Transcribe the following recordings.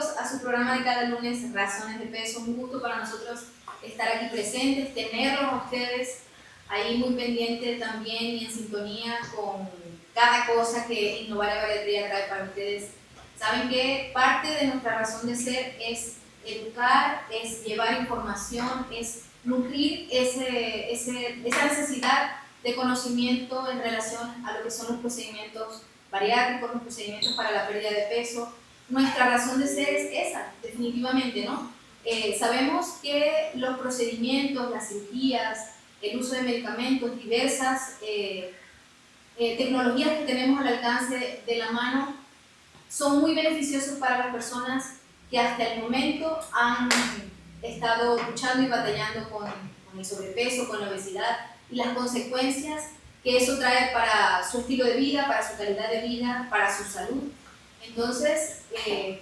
Bienvenidos a su programa de cada lunes, Razones de Peso. Un gusto para nosotros estar aquí presentes, tenerlos a ustedes ahí muy pendientes también y en sintonía con cada cosa que Innovar a Bariatría trae para ustedes. Saben que parte de nuestra razón de ser es educar, es llevar información, es nutrir esa necesidad de conocimiento en relación a lo que son los procedimientos bariátricos, los procedimientos para la pérdida de peso. Nuestra razón de ser es esa, definitivamente, ¿no? Sabemos que los procedimientos, las cirugías, el uso de medicamentos, diversas tecnologías que tenemos al alcance de la mano son muy beneficiosos para las personas que hasta el momento han estado luchando y batallando con el sobrepeso, con la obesidad y las consecuencias que eso trae para su estilo de vida, para su calidad de vida, para su salud. Entonces,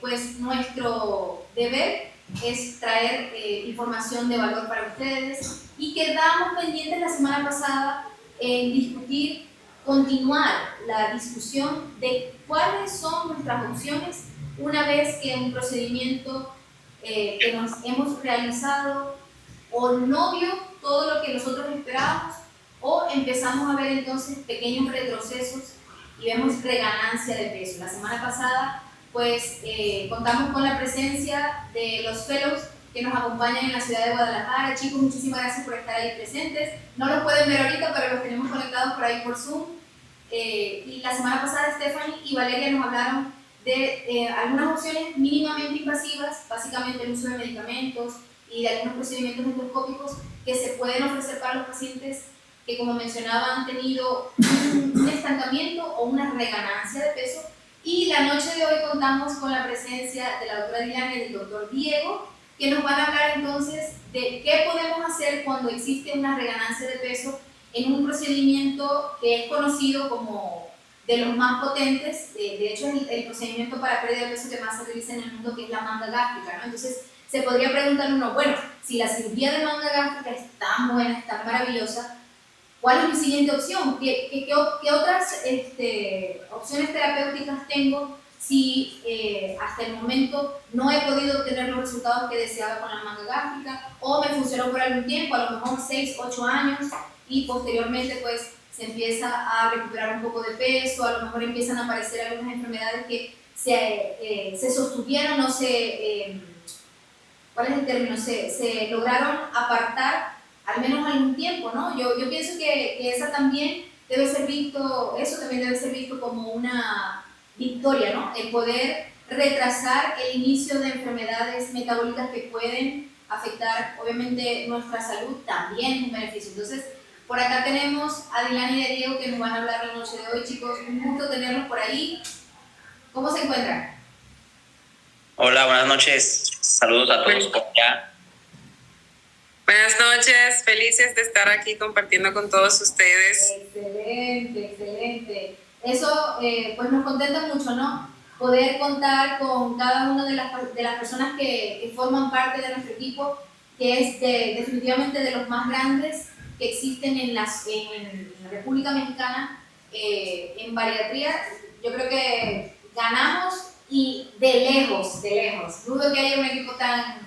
pues nuestro deber es traer información de valor para ustedes y quedamos pendientes la semana pasada en discutir, continuar la discusión de cuáles son nuestras opciones una vez que un procedimiento que nos hemos realizado o no dio todo lo que nosotros esperábamos o empezamos a ver entonces pequeños retrocesos y vemos reganancia de peso. La semana pasada pues contamos con la presencia de los fellows que nos acompañan en la ciudad de Guadalajara. Chicos, muchísimas gracias por estar ahí presentes. No los pueden ver ahorita, pero los tenemos conectados por ahí por Zoom. Y la semana pasada Stephanie y Valeria nos hablaron de algunas opciones mínimamente invasivas, básicamente el uso de medicamentos y de algunos procedimientos endoscópicos que se pueden ofrecer para los pacientes que, como mencionaba, han tenido un estancamiento o una reganancia de peso. Y la noche de hoy contamos con la presencia de la doctora Diana y del doctor Diego, que nos van a hablar entonces de qué podemos hacer cuando existe una reganancia de peso en un procedimiento que es conocido como de los más potentes. De hecho es el procedimiento para pérdida de peso que más se utiliza en el mundo, que es la manga gástrica, ¿no? Entonces se podría preguntar uno, bueno, si la cirugía de manga gástrica es tan buena, es tan maravillosa, ¿cuál es mi siguiente opción? ¿Qué otras opciones terapéuticas tengo si hasta el momento no he podido obtener los resultados que deseaba con la manga gástrica, o me funcionó por algún tiempo, a lo mejor 6, 8 años, y posteriormente pues se empieza a recuperar un poco de peso, a lo mejor empiezan a aparecer algunas enfermedades que se sostuvieron o ¿cuál es el término? Se lograron apartar al menos algún tiempo, ¿no? Yo pienso que eso también debe ser visto como una victoria, ¿no? El poder retrasar el inicio de enfermedades metabólicas que pueden afectar, obviamente, nuestra salud, también es un beneficio. Entonces, por acá tenemos a Dilani y a Diego que nos van a hablar la noche de hoy, chicos. Un gusto tenerlos por ahí. ¿Cómo se encuentran? Hola, buenas noches. Saludos a todos por allá. Buenas noches, felices de estar aquí compartiendo con todos ustedes. Excelente, excelente. Eso pues nos contenta mucho, ¿no? Poder contar con cada una de las personas que forman parte de nuestro equipo, que es definitivamente de los más grandes que existen en la República Mexicana en bariatría. Yo creo que ganamos y de lejos. Dudo que haya un equipo tan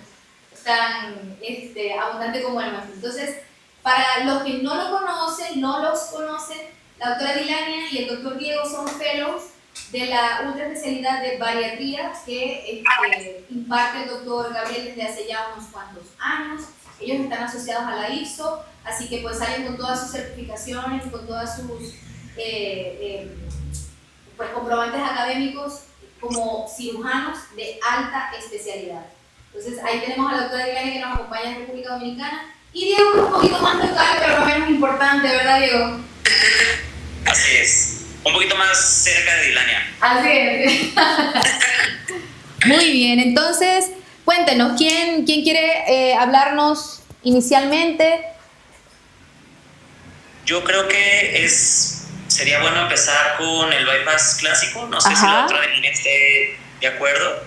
abundante como el nuestro. Entonces, para los que no los conocen, la doctora Dilania y el doctor Diego son fellows de la ultra especialidad de bariatría que imparte el doctor Gabriel desde hace ya unos cuantos años. Ellos están asociados a la IFSO, así que pues salen con todas sus certificaciones, con todas sus pues, comprobantes académicos como cirujanos de alta especialidad. Entonces ahí tenemos a la doctora Dilania que nos acompaña en República Dominicana, y Diego un poquito más local, pero no menos importante, ¿verdad, Diego? Así es, un poquito más cerca de Dilania. Así es. Muy bien, entonces cuéntenos, ¿quién quiere hablarnos inicialmente? Yo creo que sería bueno empezar con el bypass clásico. No sé si la doctora Dilania esté de acuerdo.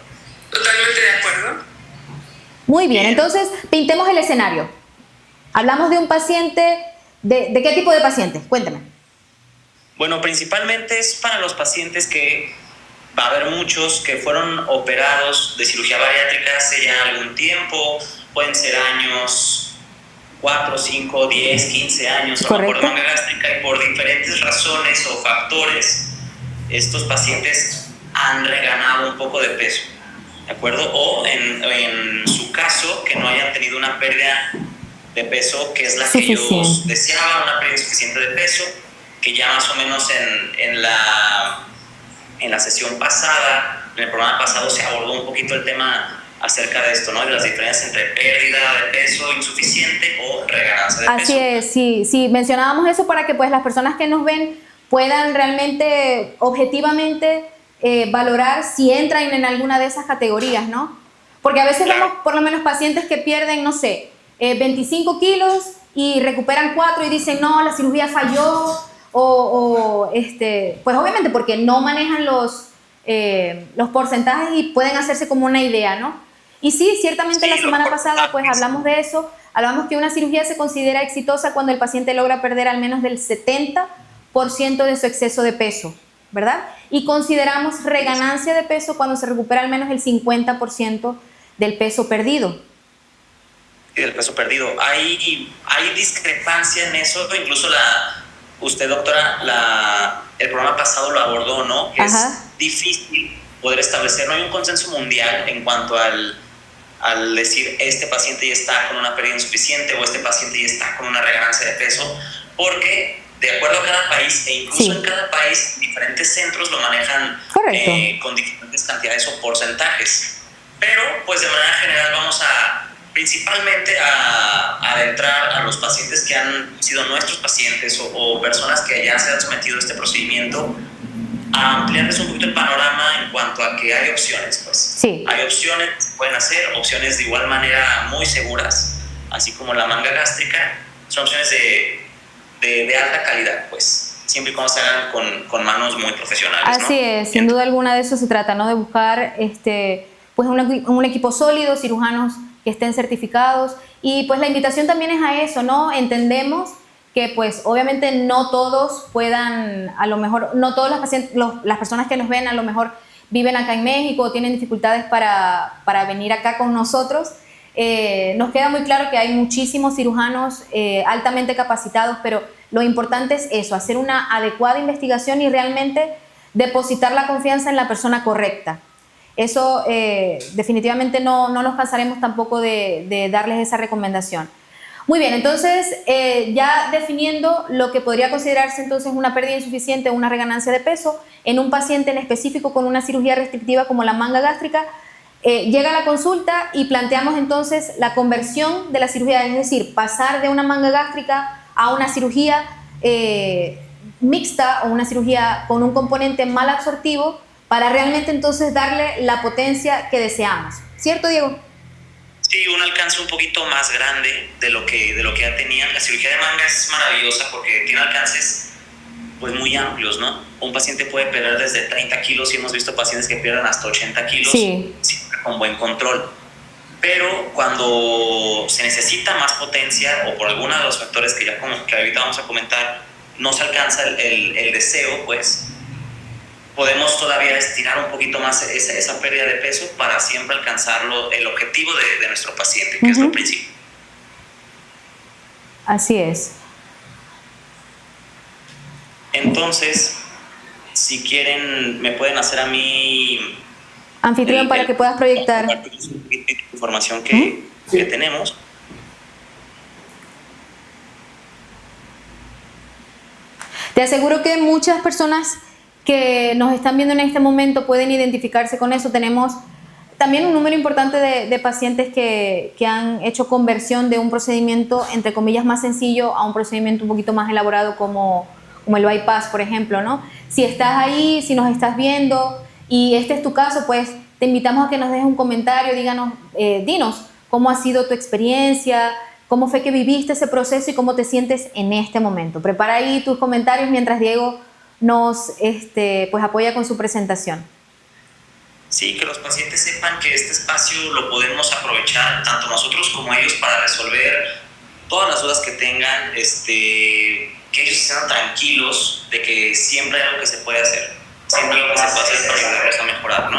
Totalmente de acuerdo. Muy bien, entonces pintemos el escenario. Hablamos de un paciente, ¿de qué tipo de paciente? Cuéntame. Bueno, principalmente es para los pacientes que va a haber muchos que fueron operados de cirugía bariátrica hace ya algún tiempo, pueden ser años, 4, 5, 10, 15 años, a lo mejor de manga gástrica, y por diferentes razones o factores, estos pacientes han reganado un poco de peso, ¿de acuerdo? O en su caso, que no hayan tenido una pérdida de peso, que es la que ellos deseaban, una pérdida suficiente de peso, que ya más o menos en la sesión pasada, en el programa pasado, se abordó un poquito el tema acerca de esto, ¿no? De las diferencias entre pérdida de peso insuficiente o reganancia de peso. Así es, sí, mencionábamos eso para que pues las personas que nos ven puedan realmente, objetivamente, valorar si entran en alguna de esas categorías, ¿no? Porque a veces vemos por lo menos pacientes que pierden, no sé, 25 kilos y recuperan 4 y dicen, no, la cirugía falló, pues obviamente porque no manejan los porcentajes y pueden hacerse como una idea, ¿no? Y sí, ciertamente la semana pasada pues hablamos de eso, hablamos que una cirugía se considera exitosa cuando el paciente logra perder al menos del 70% de su exceso de peso, ¿verdad? Y consideramos reganancia de peso cuando se recupera al menos el 50% del peso perdido. Y del peso perdido. Hay discrepancia en eso, incluso usted, doctora, el programa pasado lo abordó, ¿no? Que es difícil poder establecer, no hay un consenso mundial en cuanto al decir este paciente ya está con una pérdida insuficiente o este paciente ya está con una reganancia de peso, porque de acuerdo a cada país, e incluso en cada país, diferentes centros lo manejan con diferentes cantidades o porcentajes. Pero, pues de manera general vamos principalmente a adentrar a los pacientes que han sido nuestros pacientes o personas que ya se han sometido a este procedimiento, a ampliarles un poquito el panorama en cuanto a que hay opciones, pues. Sí. Hay opciones que se pueden hacer, opciones de igual manera muy seguras, así como la manga gástrica, son opciones de alta calidad, pues, siempre y cuando se hagan con manos muy profesionales, Así es, sin duda alguna de eso se trata, ¿no? De buscar pues un equipo sólido, cirujanos que estén certificados, y pues la invitación también es a eso, ¿no? Entendemos que pues obviamente no todos puedan, a lo mejor, no todos los pacientes, las personas que nos ven a lo mejor viven acá en México o tienen dificultades para venir acá con nosotros. Nos queda muy claro que hay muchísimos cirujanos altamente capacitados, pero lo importante es eso, hacer una adecuada investigación y realmente depositar la confianza en la persona correcta. Eso definitivamente no nos cansaremos tampoco de darles esa recomendación. Muy bien, entonces ya definiendo lo que podría considerarse entonces una pérdida insuficiente o una reganancia de peso en un paciente en específico con una cirugía restrictiva como la manga gástrica, llega a la consulta y planteamos entonces la conversión de la cirugía, es decir, pasar de una manga gástrica a una cirugía mixta o una cirugía con un componente mal absortivo para realmente entonces darle la potencia que deseamos. ¿Cierto, Diego? Sí, un alcance un poquito más grande de lo que ya tenían. La cirugía de manga es maravillosa porque tiene alcances pues muy amplios, ¿no? Un paciente puede perder desde 30 kilos y hemos visto pacientes que pierden hasta 80 kilos siempre con buen control. Pero cuando se necesita más potencia o por alguno de los factores que ahorita vamos a comentar no se alcanza el deseo, pues podemos todavía estirar un poquito más esa pérdida de peso para siempre alcanzar el objetivo de nuestro paciente, que es lo principal. Así es. Entonces, si quieren, me pueden hacer a mí... Anfitrión, para que puedas proyectar. Información que tenemos. Te aseguro que muchas personas que nos están viendo en este momento pueden identificarse con eso. Tenemos también un número importante de pacientes que han hecho conversión de un procedimiento, entre comillas, más sencillo a un procedimiento un poquito más elaborado como el bypass, por ejemplo, ¿no? Si estás ahí, si nos estás viendo y este es tu caso, pues te invitamos a que nos dejes un comentario, dinos cómo ha sido tu experiencia, cómo fue que viviste ese proceso y cómo te sientes en este momento. Prepara ahí tus comentarios mientras Diego nos pues apoya con su presentación. Sí, que los pacientes sepan que este espacio lo podemos aprovechar tanto nosotros como ellos para resolver todas las dudas que tengan, que ellos estén tranquilos de que siempre hay algo que se puede hacer. siempre lo que se puede hacer para ayudarlos a mejorar, ¿no?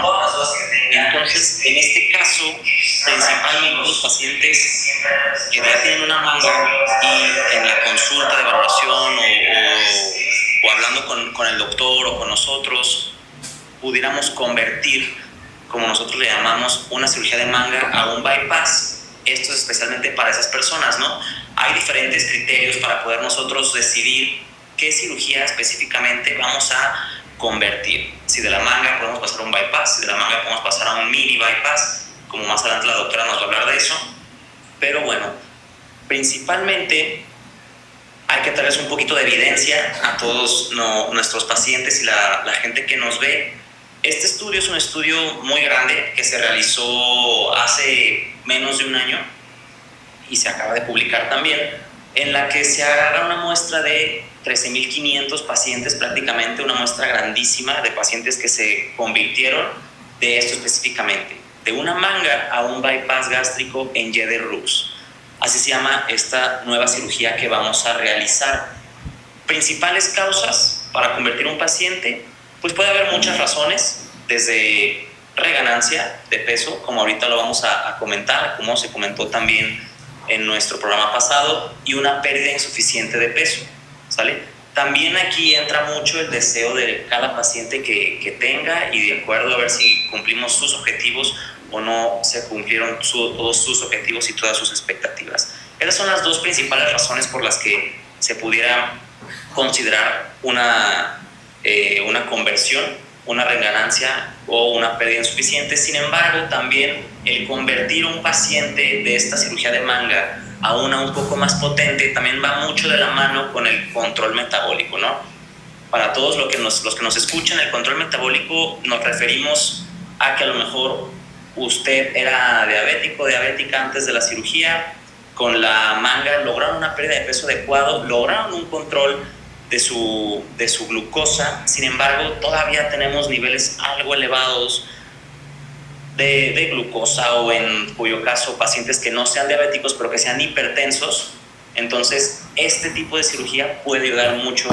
Entonces, en este caso, principalmente los pacientes que ya tienen una manga y en la consulta de valoración o hablando con el doctor o con nosotros, pudiéramos convertir, como nosotros le llamamos, una cirugía de manga a un bypass. Esto es especialmente para esas personas, ¿no? Hay diferentes criterios para poder nosotros decidir qué cirugía específicamente vamos a convertir. Si de la manga podemos pasar a un bypass, si de la manga podemos pasar a un mini bypass, como más adelante la doctora nos va a hablar de eso. Pero bueno, principalmente hay que traerles un poquito de evidencia a todos nuestros pacientes y la gente que nos ve. Este estudio es un estudio muy grande que se realizó hace menos de un año y se acaba de publicar también, en la que se agarra una muestra de 13.500 pacientes, prácticamente una muestra grandísima de pacientes que se convirtieron de esto específicamente, de una manga a un bypass gástrico en Y de Rux. Así se llama esta nueva cirugía que vamos a realizar. Principales causas para convertir un paciente, pues puede haber muchas razones, desde reganancia de peso, como ahorita lo vamos a comentar, como se comentó también en nuestro programa pasado, y una pérdida insuficiente de peso, ¿sale? También aquí entra mucho el deseo de cada paciente que tenga, y de acuerdo a ver si cumplimos sus objetivos o no se cumplieron todos sus objetivos y todas sus expectativas. Esas son las dos principales razones por las que se pudiera considerar una conversión, una reganancia o una pérdida insuficiente. Sin embargo, también el convertir a un paciente de esta cirugía de manga a una un poco más potente también va mucho de la mano con el control metabólico, ¿no? Para todos los que nos escuchan, el control metabólico nos referimos a que a lo mejor usted era diabético, diabética antes de la cirugía, con la manga lograron una pérdida de peso adecuado, lograron un control de su glucosa. Sin embargo, todavía tenemos niveles algo elevados de glucosa, o en cuyo caso pacientes que no sean diabéticos pero que sean hipertensos. Entonces este tipo de cirugía puede ayudar mucho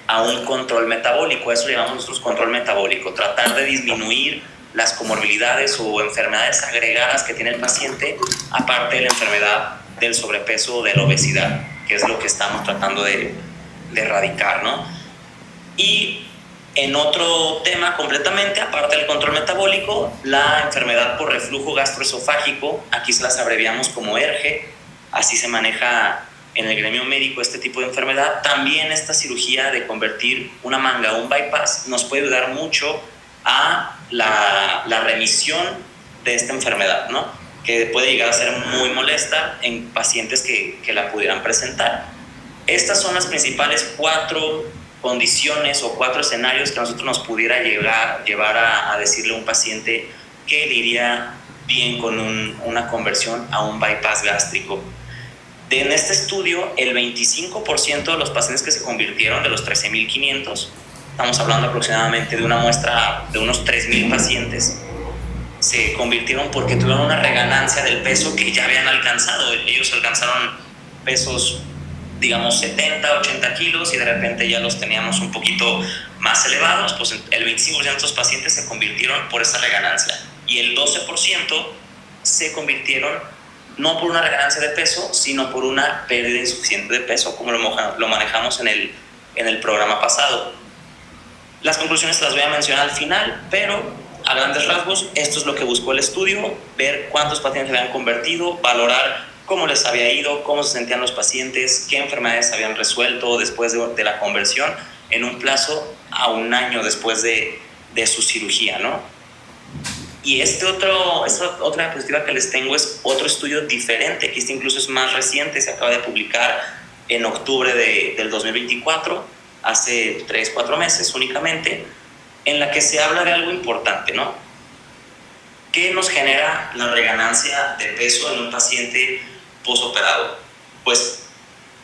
a un control metabólico. Eso le llamamos nosotros control metabólico, tratar de disminuir las comorbilidades o enfermedades agregadas que tiene el paciente, aparte de la enfermedad del sobrepeso o de la obesidad, que es lo que estamos tratando de erradicar, ¿no? Y en otro tema completamente, aparte del control metabólico, la enfermedad por reflujo gastroesofágico, aquí se las abreviamos como ERGE, así se maneja en el gremio médico este tipo de enfermedad. También esta cirugía de convertir una manga a un bypass nos puede ayudar mucho a la remisión de esta enfermedad, ¿no? Que puede llegar a ser muy molesta en pacientes que la pudieran presentar. Estas son las principales 4 condiciones o 4 escenarios que a nosotros nos pudiera llevar a decirle a un paciente que le iría bien con una conversión a un bypass gástrico. En este estudio, el 25% de los pacientes que se convirtieron, de los 13.500, estamos hablando aproximadamente de una muestra de unos 3.000 pacientes, se convirtieron porque tuvieron una reganancia del peso que ya habían alcanzado. Ellos alcanzaron pesos, digamos, 70, 80 kilos, y de repente ya los teníamos un poquito más elevados. Pues el 25% de estos pacientes se convirtieron por esa reganancia, y el 12% se convirtieron no por una reganancia de peso, sino por una pérdida insuficiente de peso, como lo manejamos en el programa pasado. Las conclusiones las voy a mencionar al final, pero a grandes rasgos esto es lo que buscó el estudio: ver cuántos pacientes se habían convertido, valorar cómo les había ido, cómo se sentían los pacientes, qué enfermedades habían resuelto después de la conversión en un plazo a un año después de su cirugía, ¿no? Y esta otra diapositiva que les tengo es otro estudio diferente, que este incluso es más reciente, se acaba de publicar en octubre del 2024, hace 3-4 meses únicamente, en la que se habla de algo importante, ¿no? ¿Qué nos genera la reganancia de peso en un paciente posoperado? Pues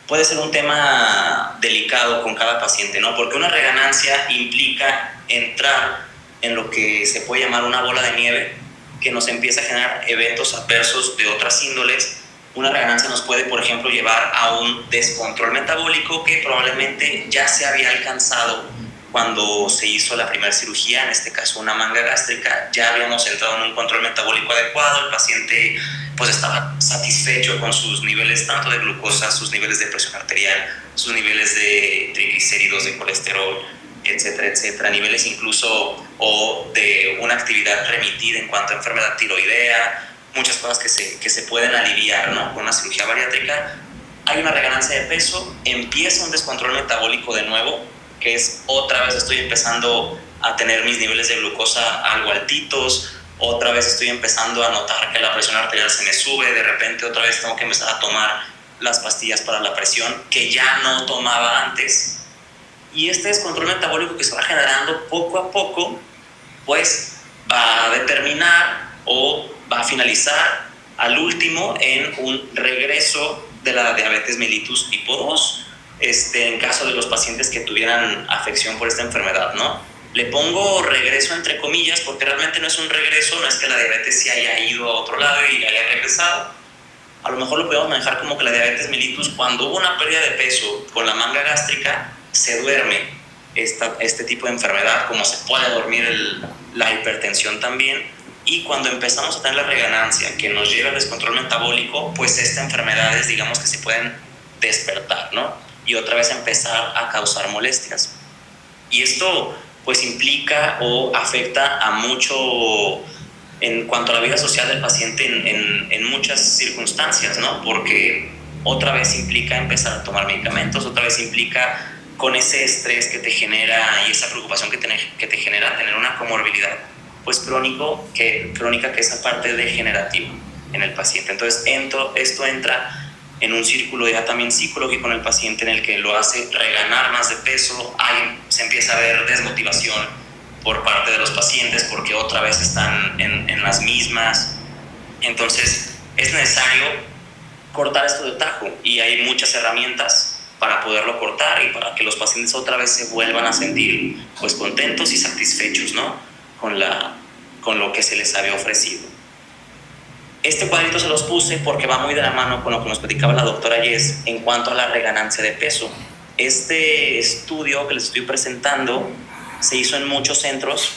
puede ser un tema delicado con cada paciente, ¿no? Porque una reganancia implica entrar en lo que se puede llamar una bola de nieve, que nos empieza a generar eventos adversos de otras índoles. Una reganancia nos puede, por ejemplo, llevar a un descontrol metabólico que probablemente ya se había alcanzado cuando se hizo la primera cirugía, en este caso una manga gástrica, ya habíamos entrado en un control metabólico adecuado, el paciente pues estaba satisfecho con sus niveles tanto de glucosa, sus niveles de presión arterial, sus niveles de triglicéridos, de colesterol, etcétera, etcétera, niveles incluso o de una actividad remitida en cuanto a enfermedad tiroidea, muchas cosas que se pueden aliviar, ¿no? Con una cirugía bariátrica. Hay una reganancia de peso, empieza un descontrol metabólico de nuevo, que es otra vez estoy empezando a tener mis niveles de glucosa algo altitos, otra vez estoy empezando a notar que la presión arterial se me sube, de repente otra vez tengo que empezar a tomar las pastillas para la presión que ya no tomaba antes. Y este descontrol metabólico que se va generando poco a poco, pues va a determinar o va a finalizar al último en un regreso de la diabetes mellitus tipo 2, en caso de los pacientes que tuvieran afección por esta enfermedad, ¿no? Le pongo regreso entre comillas porque realmente no es un regreso, no es que la diabetes se haya ido a otro lado y haya regresado. A lo mejor lo podemos manejar como que la diabetes mellitus, cuando hubo una pérdida de peso con la manga gástrica, se duerme este tipo de enfermedad, como se puede dormir la hipertensión también. Y cuando empezamos a tener la reganancia que nos lleva al descontrol metabólico, pues estas enfermedades, digamos que se pueden despertar, ¿no? Y otra vez empezar a causar molestias. Y esto pues implica o afecta a mucho en cuanto a la vida social del paciente en muchas circunstancias, ¿no? Porque otra vez implica empezar a tomar medicamentos, otra vez implica con ese estrés que te genera y esa preocupación que te genera tener una comorbilidad pues crónica que es aparte degenerativa en el paciente. Entonces esto entra en un círculo ya también psicológico en el paciente, en el que lo hace reganar más de peso, se empieza a ver desmotivación por parte de los pacientes porque otra vez están en las mismas. Entonces es necesario cortar esto de tajo y hay muchas herramientas para poderlo cortar y para que los pacientes otra vez se vuelvan a sentir pues contentos y satisfechos, ¿no? con lo que se les había ofrecido. Este cuadrito se los puse porque va muy de la mano con lo que nos platicaba la doctora Jess en cuanto a la reganancia de peso. Este estudio que les estoy presentando se hizo en muchos centros,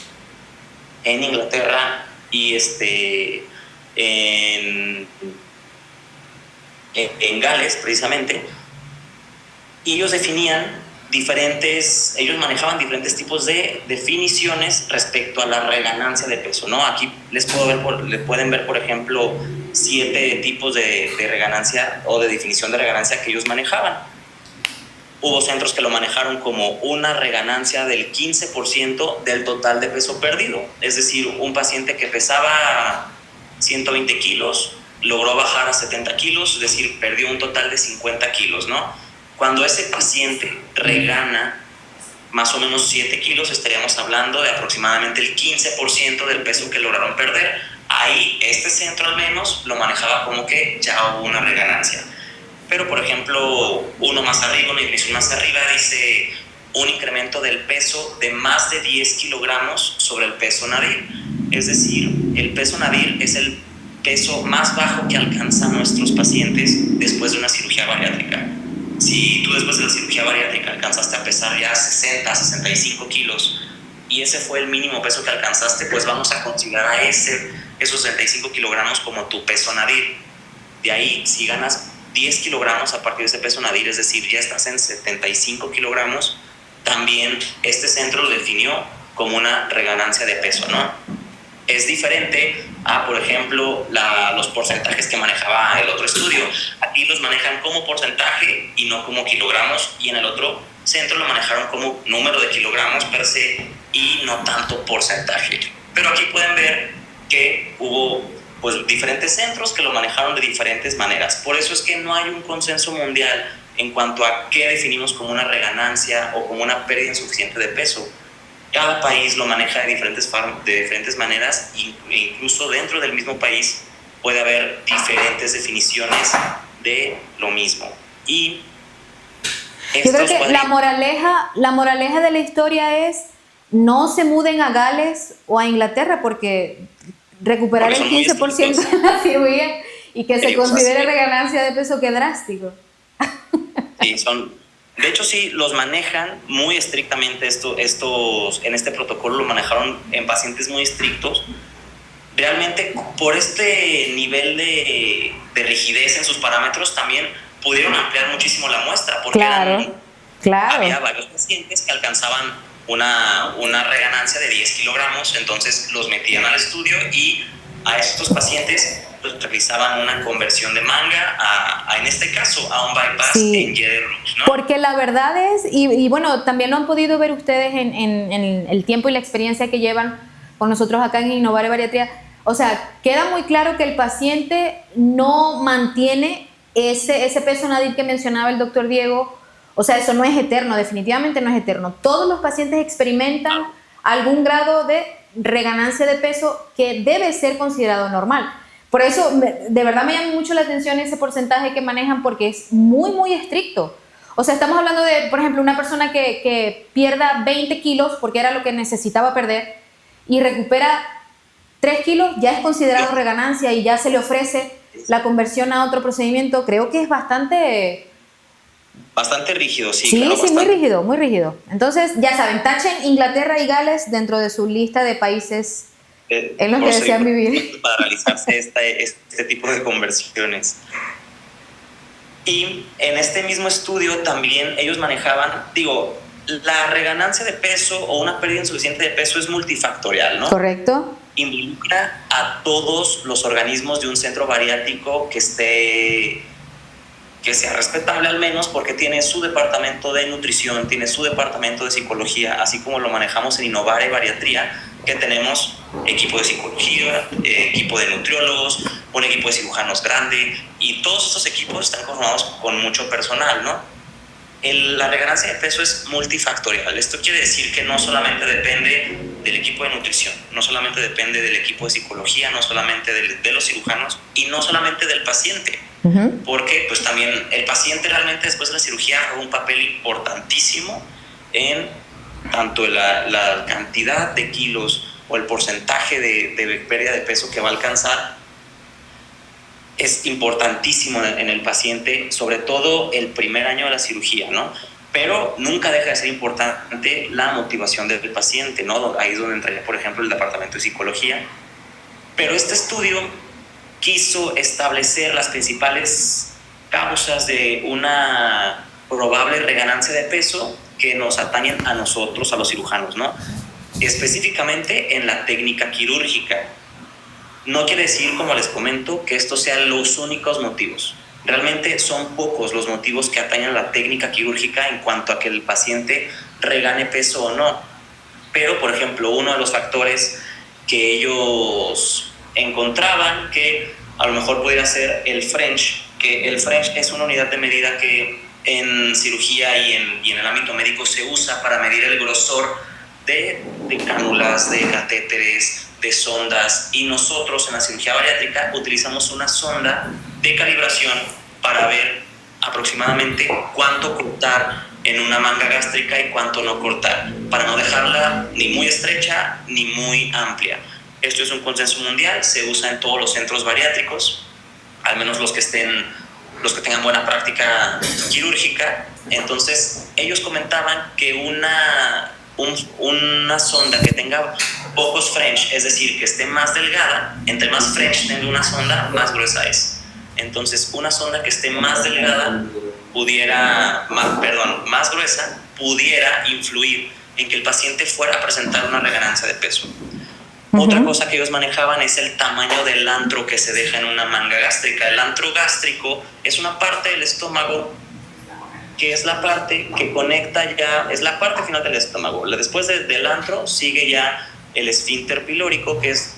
en Inglaterra y en Gales precisamente, y ellos ellos manejaban diferentes tipos de definiciones respecto a la reganancia de peso, ¿no? Aquí les pueden ver, por ejemplo, 7 tipos de reganancia o de definición de reganancia que ellos manejaban. Hubo centros que lo manejaron como una reganancia del 15% del total de peso perdido, es decir, un paciente que pesaba 120 kilos logró bajar a 70 kilos, es decir, perdió un total de 50 kilos, ¿no? Cuando ese paciente regana más o menos 7 kilos, estaríamos hablando de aproximadamente el 15% del peso que lograron perder. Ahí, este centro al menos lo manejaba como que ya hubo una reganancia. Pero, por ejemplo, una definición más arriba, dice un incremento del peso de más de 10 kilogramos sobre el peso nadir. Es decir, el peso nadir es el peso más bajo que alcanzan nuestros pacientes después de una cirugía bariátrica. Si tú después de la cirugía bariátrica alcanzaste a pesar ya 60, 65 kilos y ese fue el mínimo peso que alcanzaste, pues vamos a considerar a esos 65 kilogramos como tu peso nadir. De ahí, si ganas 10 kilogramos a partir de ese peso nadir, es decir, ya estás en 75 kilogramos, también este centro lo definió como una reganancia de peso, ¿no? Es diferente a, por ejemplo, los porcentajes que manejaba el otro estudio. Aquí los manejan como porcentaje y no como kilogramos, y en el otro centro lo manejaron como número de kilogramos per se y no tanto porcentaje. Pero aquí pueden ver que hubo pues, diferentes centros que lo manejaron de diferentes maneras. Por eso es que no hay un consenso mundial en cuanto a qué definimos como una reganancia o como una pérdida insuficiente de peso. Cada país lo maneja de diferentes maneras, e incluso dentro del mismo país puede haber diferentes definiciones de lo mismo. Y yo creo que la moraleja de la historia es: no se muden a Gales o a Inglaterra porque recuperar el 15% de la cirugía y que se considere reganancia de peso, qué drástico. Sí, son De hecho, sí, los manejan muy estrictamente. En este protocolo lo manejaron en pacientes muy estrictos. Realmente, por este nivel de rigidez en sus parámetros, también pudieron ampliar muchísimo la muestra, porque había varios pacientes que alcanzaban una reganancia de 10 kilogramos, entonces los metían al estudio y a estos pacientes pues, realizaban una conversión de manga en este caso, a un bypass en Yedder-Rouge, ¿no? Porque la verdad es, y bueno, también lo han podido ver ustedes en el tiempo y la experiencia que llevan con nosotros acá en Innovare Bariatría. O sea, queda muy claro que el paciente no mantiene ese peso nadir que mencionaba el doctor Diego. O sea, eso no es eterno, definitivamente no es eterno. Todos los pacientes experimentan algún grado de reganancia de peso que debe ser considerado normal. Por eso, de verdad me llama mucho la atención ese porcentaje que manejan, porque es muy, muy estricto. O sea, estamos hablando de, por ejemplo, una persona que pierda 20 kilos, porque era lo que necesitaba perder, y recupera 3 kilos, ya es considerado reganancia y ya se le ofrece la conversión a otro procedimiento. Creo que es bastante rígido, sí. Sí, claro, sí, muy rígido, muy rígido. Entonces, ya saben, tachen Inglaterra y Gales dentro de su lista de países en los que desean vivir. Para realizarse este tipo de conversiones. Y en este mismo estudio también ellos manejaban, la reganancia de peso o una pérdida insuficiente de peso es multifactorial, ¿no? Correcto. Involucra a todos los organismos de un centro bariátrico que sea respetable al menos, porque tiene su departamento de nutrición, tiene su departamento de psicología, así como lo manejamos en Innovare Bariatría, que tenemos equipo de psicología, equipo de nutriólogos, un equipo de cirujanos grande, y todos estos equipos están conformados con mucho personal, ¿no? La reganancia de peso es multifactorial. Esto quiere decir que no solamente depende del equipo de nutrición, no solamente depende del equipo de psicología, no solamente de los cirujanos y no solamente del paciente, porque pues también el paciente realmente después de la cirugía juega un papel importantísimo en tanto la cantidad de kilos o el porcentaje de pérdida de peso que va a alcanzar. Es importantísimo en el paciente, sobre todo el primer año de la cirugía, ¿no? Pero nunca deja de ser importante la motivación del paciente, ¿no? Ahí es donde entraría, por ejemplo, el departamento de psicología. Pero este estudio quiso establecer las principales causas de una probable reganancia de peso que nos atañen a nosotros, a los cirujanos, ¿no? Específicamente en la técnica quirúrgica. No quiere decir, como les comento, que estos sean los únicos motivos. Realmente son pocos los motivos que atañen a la técnica quirúrgica en cuanto a que el paciente regane peso o no. Pero, por ejemplo, uno de los factores que ellos encontraban que a lo mejor pudiera ser el French, que el French es una unidad de medida que en cirugía y en el ámbito médico se usa para medir el grosor de cánulas, de catéteres, de sondas, y nosotros en la cirugía bariátrica utilizamos una sonda de calibración para ver aproximadamente cuánto cortar en una manga gástrica y cuánto no cortar, para no dejarla ni muy estrecha ni muy amplia. Esto es un consenso mundial, se usa en todos los centros bariátricos, al menos los que tengan buena práctica quirúrgica. Entonces ellos comentaban que una sonda que tenga pocos French, es decir, que esté más delgada, entre más French tenga una sonda, más gruesa es. Entonces, una sonda que esté más delgada más gruesa, pudiera influir en que el paciente fuera a presentar una reganancia de peso. Otra cosa que ellos manejaban es el tamaño del antro que se deja en una manga gástrica. El antro gástrico es una parte del estómago que es la parte que conecta es la parte final del estómago. Después del antro sigue ya el esfínter pilórico, que es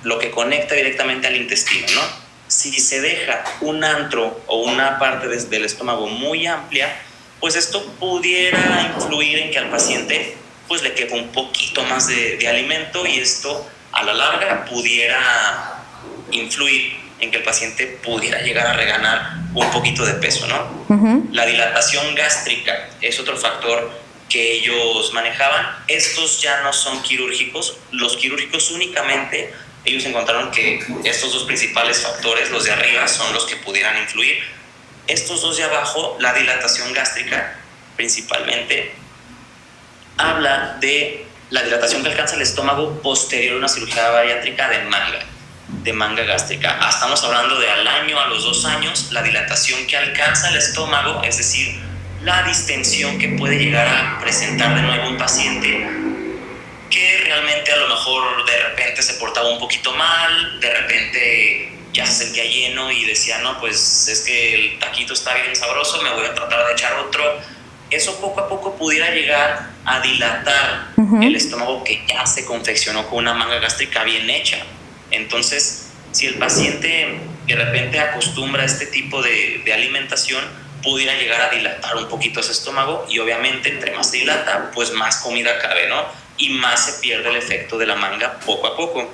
lo que conecta directamente al intestino, ¿no? Si se deja un antro o una parte del estómago muy amplia, pues esto pudiera influir en que al paciente pues le quepa un poquito más de alimento, y esto a la larga pudiera influir en que el paciente pudiera llegar a reganar un poquito de peso, ¿no? La dilatación gástrica es otro factor que ellos manejaban. Estos ya no son quirúrgicos. Los quirúrgicos únicamente, ellos encontraron que estos dos principales factores, los de arriba, son los que pudieran influir. Estos dos de abajo, la dilatación gástrica, principalmente, habla de la dilatación que alcanza el estómago posterior a una cirugía bariátrica de manga gástrica. Estamos hablando de al año, a los 2 años, la dilatación que alcanza el estómago, es decir, la distensión que puede llegar a presentar de nuevo un paciente que realmente a lo mejor de repente se portaba un poquito mal, de repente ya se sentía lleno y decía, no, pues es que el taquito está bien sabroso, me voy a tratar de echar otro. Eso poco a poco pudiera llegar a dilatar el estómago que ya se confeccionó con una manga gástrica bien hecha. Entonces, si el paciente de repente acostumbra a este tipo de alimentación, pudiera llegar a dilatar un poquito ese estómago, y obviamente entre más se dilata, pues más comida cabe, ¿no? Y más se pierde el efecto de la manga poco a poco.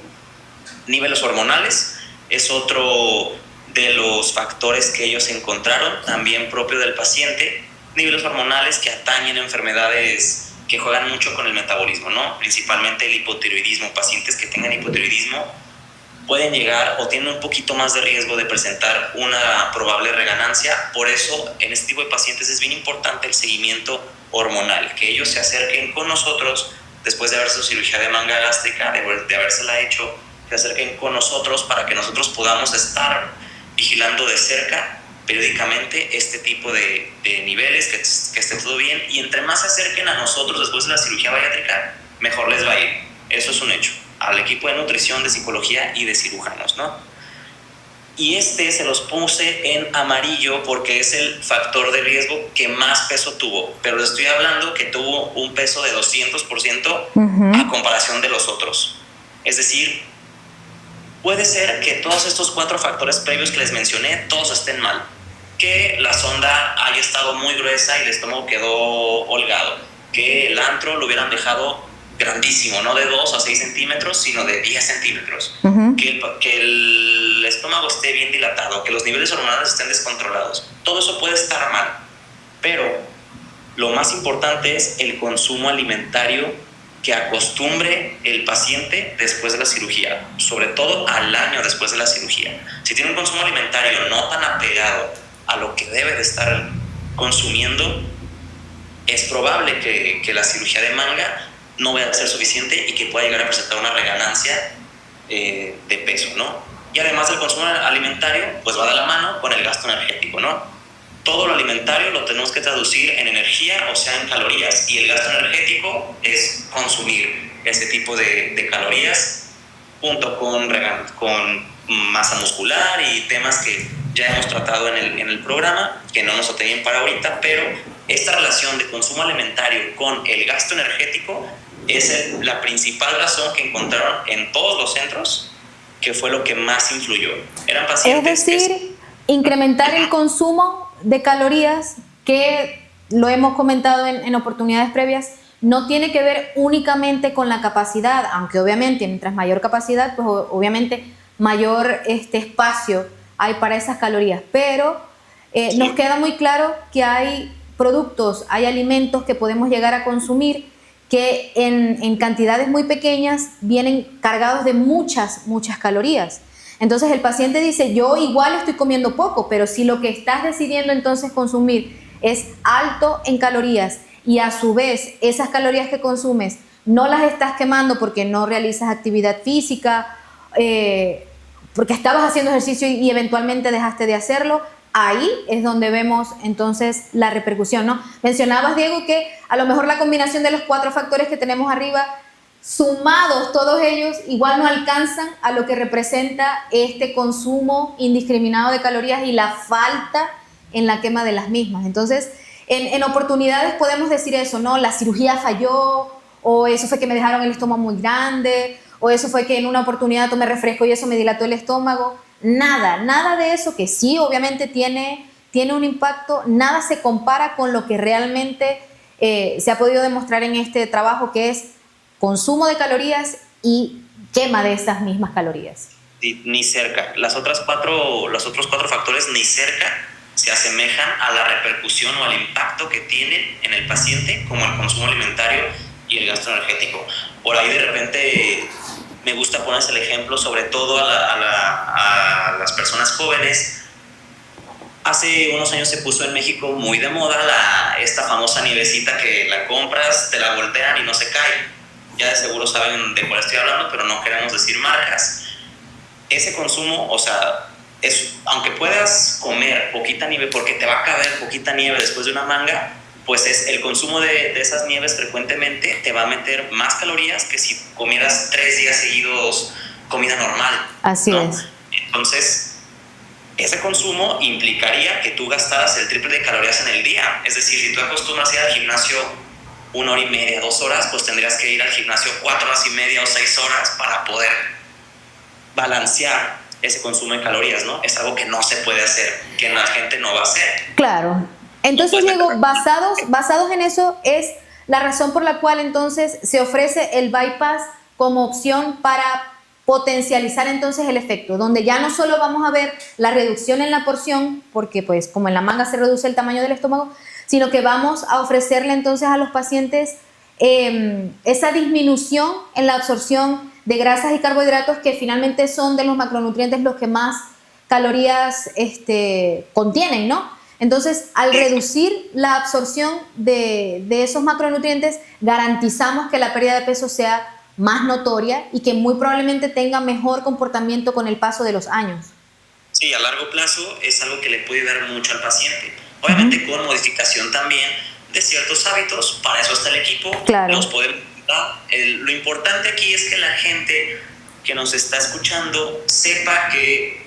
Niveles hormonales es otro de los factores que ellos encontraron, también propio del paciente. Niveles hormonales que atañen enfermedades que juegan mucho con el metabolismo, ¿no? Principalmente el hipotiroidismo. Pacientes que tengan hipotiroidismo pueden llegar o tienen un poquito más de riesgo de presentar una probable reganancia. Por eso, en este tipo de pacientes es bien importante el seguimiento hormonal, que ellos se acerquen con nosotros después de haber su cirugía de manga gástrica, de habérsela hecho, se acerquen con nosotros para que nosotros podamos estar vigilando de cerca periódicamente este tipo de niveles, que esté todo bien, y entre más se acerquen a nosotros después de la cirugía bariátrica, mejor les va a ir. Eso es un hecho. Al equipo de nutrición, de psicología y de cirujanos, ¿no? Y se los puse en amarillo porque es el factor de riesgo que más peso tuvo, pero les estoy hablando que tuvo un peso de 200% a comparación de los otros. Es decir, puede ser que todos estos 4 factores previos que les mencioné, todos estén mal. Que la sonda haya estado muy gruesa y el estómago quedó holgado. Que el antro lo hubieran dejado grandísimo, no de 2 a 6 centímetros, sino de 10 centímetros. Que el estómago esté bien dilatado, que los niveles hormonales estén descontrolados. Todo eso puede estar mal. Pero lo más importante es el consumo alimentario que acostumbre el paciente después de la cirugía, sobre todo al año después de la cirugía. Si tiene un consumo alimentario no tan apegado a lo que debe de estar consumiendo, es probable que la cirugía de manga no vaya a ser suficiente y que pueda llegar a presentar una reganancia de peso, ¿no? Y además del consumo alimentario, pues va de la mano con el gasto energético, ¿no? Todo lo alimentario lo tenemos que traducir en energía, o sea, en calorías, y el gasto energético es consumir ese tipo de calorías junto con masa muscular y temas que ya hemos tratado en el programa, que no nos atendían para ahorita, pero esta relación de consumo alimentario con el gasto energético es la principal razón que encontraron en todos los centros, que fue lo que más influyó. Eran pacientes, es decir, incrementar el consumo de calorías, que lo hemos comentado en oportunidades previas, no tiene que ver únicamente con la capacidad, aunque obviamente mientras mayor capacidad, pues obviamente mayor espacio hay para esas calorías, pero nos queda muy claro que hay productos, hay alimentos que podemos llegar a consumir que en cantidades muy pequeñas vienen cargados de muchas calorías. Entonces el paciente dice, yo igual estoy comiendo poco, pero si lo que estás decidiendo entonces consumir es alto en calorías y a su vez esas calorías que consumes no las estás quemando porque no realizas actividad física, porque estabas haciendo ejercicio y eventualmente dejaste de hacerlo, ahí es donde vemos entonces la repercusión, ¿no? Mencionabas, Diego, que a lo mejor la combinación de los 4 factores que tenemos arriba, sumados todos ellos, igual no alcanzan a lo que representa este consumo indiscriminado de calorías y la falta en la quema de las mismas. Entonces, en oportunidades podemos decir eso, ¿no? La cirugía falló, o eso fue que me dejaron el estómago muy grande, o eso fue que en una oportunidad tomé refresco y eso me dilató el estómago. Nada de eso, que sí obviamente tiene un impacto, nada se compara con lo que realmente se ha podido demostrar en este trabajo, que es consumo de calorías y quema de esas mismas calorías. Ni cerca. Los otros 4 factores ni cerca se asemejan a la repercusión o al impacto que tienen en el paciente, como el consumo alimentario y el gasto energético. Por ahí de repente me gusta ponerse el ejemplo, sobre todo a las personas jóvenes, Hace unos años se puso en México muy de moda esta famosa nievecita que la compras, te la voltean y no se cae. Ya de seguro saben de cuál estoy hablando, pero no queremos decir marcas. Ese consumo, o sea, aunque puedas comer poquita nieve, porque te va a caber poquita nieve después de una manga, pues el consumo de esas nieves frecuentemente te va a meter más calorías que si comieras 3 días seguidos comida normal. Así ¿no? es. Entonces, ese consumo implicaría que tú gastaras el triple de calorías en el día. Es decir, si tú acostumbras ir al gimnasio 1 hora y media, 2 horas, pues tendrías que ir al gimnasio 4 horas y media o 6 horas para poder balancear ese consumo de calorías, ¿no? Es algo que no se puede hacer, que la gente no va a hacer. Claro. Entonces, Diego, basados en eso, es la razón por la cual entonces se ofrece el bypass como opción para potencializar entonces el efecto, donde ya no solo vamos a ver la reducción en la porción, porque pues como en la manga se reduce el tamaño del estómago, sino que vamos a ofrecerle entonces a los pacientes esa disminución en la absorción de grasas y carbohidratos, que finalmente son de los macronutrientes los que más calorías contienen, ¿no? Entonces, al reducir la absorción de esos macronutrientes, garantizamos que la pérdida de peso sea más notoria y que muy probablemente tenga mejor comportamiento con el paso de los años. Sí, a largo plazo es algo que le puede dar mucho al paciente. Obviamente con modificación también de ciertos hábitos, para eso está el equipo, claro. Los podemos ayudar. Lo importante aquí es que la gente que nos está escuchando sepa que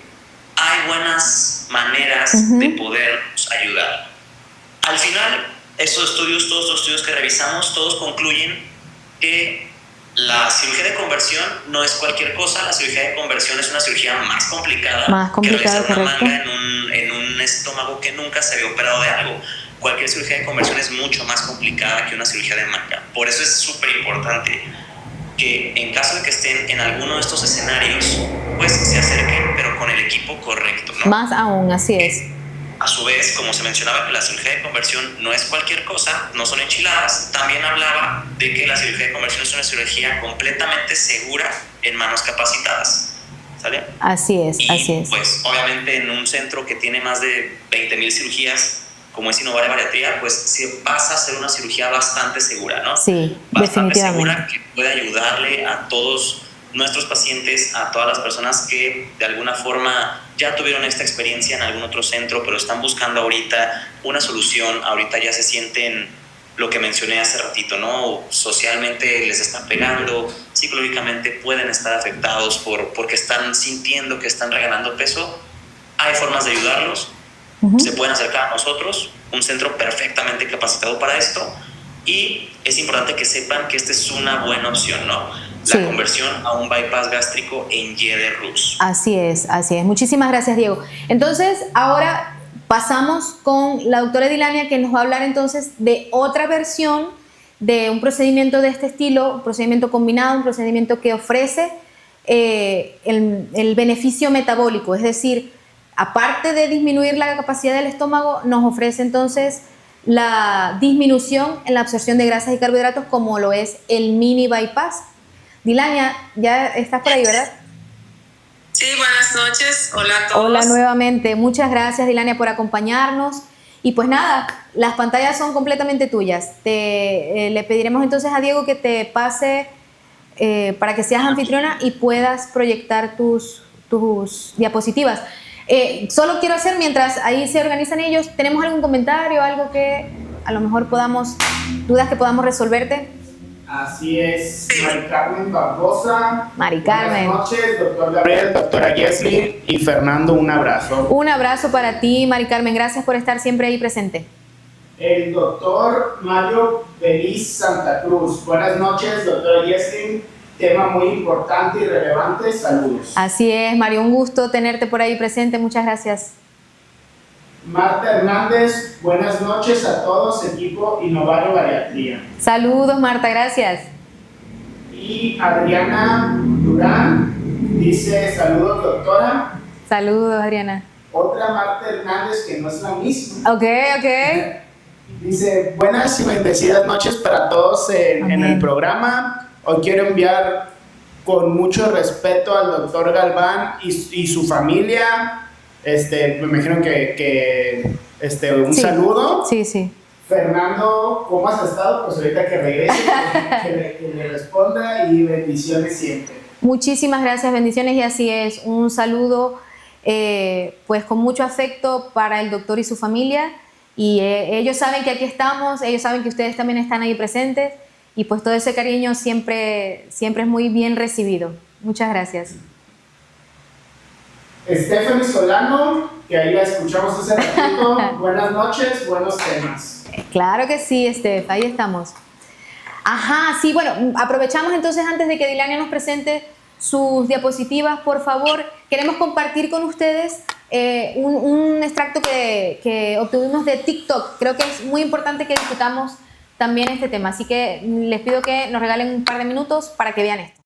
hay buenas maneras de podernos ayudar. Al final, estos estudios, todos los estudios que revisamos, todos concluyen que la cirugía de conversión no es cualquier cosa. La cirugía de conversión es una cirugía más complicada que realizar una manga en un estómago que nunca se había operado de algo. Cualquier cirugía de conversión es mucho más complicada que una cirugía de manga. Por eso es súper importante que en caso de que estén en alguno de estos escenarios, pues se acerquen, pero con el equipo correcto, ¿no? Más aún, así es. A su vez, como se mencionaba que la cirugía de conversión no es cualquier cosa, no son enchiladas, también hablaba de que la cirugía de conversión es una cirugía completamente segura en manos capacitadas, ¿sale? Así es, así es. Pues obviamente en un centro que tiene más de 20,000 cirugías, como es Innovaria Bariatría, pues si vas a hacer una cirugía bastante segura, ¿no? Sí, bastante definitivamente. Segura, que puede ayudarle a todos nuestros pacientes, a todas las personas que de alguna forma ya tuvieron esta experiencia en algún otro centro, pero están buscando ahorita una solución, ahorita ya se sienten lo que mencioné hace ratito, ¿no? Socialmente les están pegando, psicológicamente pueden estar afectados porque están sintiendo que están reganando peso. Hay formas de ayudarlos. Se pueden acercar a nosotros, un centro perfectamente capacitado para esto, y es importante que sepan que esta es una buena opción, ¿no? La conversión a un bypass gástrico en Y de Rux. Así es, así es. Muchísimas gracias, Diego. Entonces, ahora pasamos con la doctora Dilania, que nos va a hablar entonces de otra versión de un procedimiento de este estilo, un procedimiento combinado, un procedimiento que ofrece el beneficio metabólico, es decir, aparte de disminuir la capacidad del estómago, nos ofrece entonces la disminución en la absorción de grasas y carbohidratos, como lo es el mini bypass. Dilania, ya estás por ahí, ¿verdad? Sí, buenas noches. Hola a todos. Hola nuevamente. Muchas gracias, Dilania, por acompañarnos. Y pues nada, las pantallas son completamente tuyas. Le pediremos entonces a Diego que te pase para que seas anfitriona y puedas proyectar tus diapositivas. Solo quiero hacer, mientras ahí se organizan ellos, ¿tenemos algún comentario, algo que a lo mejor dudas que podamos resolverte? Así es, Mari Carmen Barbosa. Mari Carmen. Buenas noches, doctor Gabriel, doctora Jesslyn y Fernando, un abrazo. Un abrazo para ti, Mari Carmen, gracias por estar siempre ahí presente. El doctor Mario Feliz Santa Cruz. Buenas noches, doctora Jesslyn. Tema muy importante y relevante, saludos. Así es, Mario, un gusto tenerte por ahí presente, muchas gracias. Marta Hernández, buenas noches a todos, equipo Innovaria Bariatría. Saludos, Marta, gracias. Y Adriana Durán dice, saludos, doctora. Saludos, Adriana. Otra Marta Hernández que no es la misma. Ok. Dice, buenas y bendecidas noches para todos en el programa. Hoy quiero enviar con mucho respeto al doctor Galván y su familia Me imagino que un saludo. Sí, sí. Fernando, ¿cómo has estado? Pues ahorita que regrese, que le responda y bendiciones siempre. Muchísimas gracias, bendiciones, y así es. Un saludo pues con mucho afecto para el doctor y su familia, y ellos saben que aquí estamos, ellos saben que ustedes también están ahí presentes, y pues todo ese cariño siempre es muy bien recibido. Muchas gracias. Stephanie Solano, que ahí la escuchamos hace ratito. Buenas noches, buenos temas. Claro que sí, Steph, ahí estamos. Ajá, sí, bueno, aprovechamos entonces antes de que Dilania nos presente sus diapositivas, por favor, queremos compartir con ustedes un extracto que obtuvimos de TikTok. Creo que es muy importante que discutamos también este tema, así que les pido que nos regalen un par de minutos para que vean esto.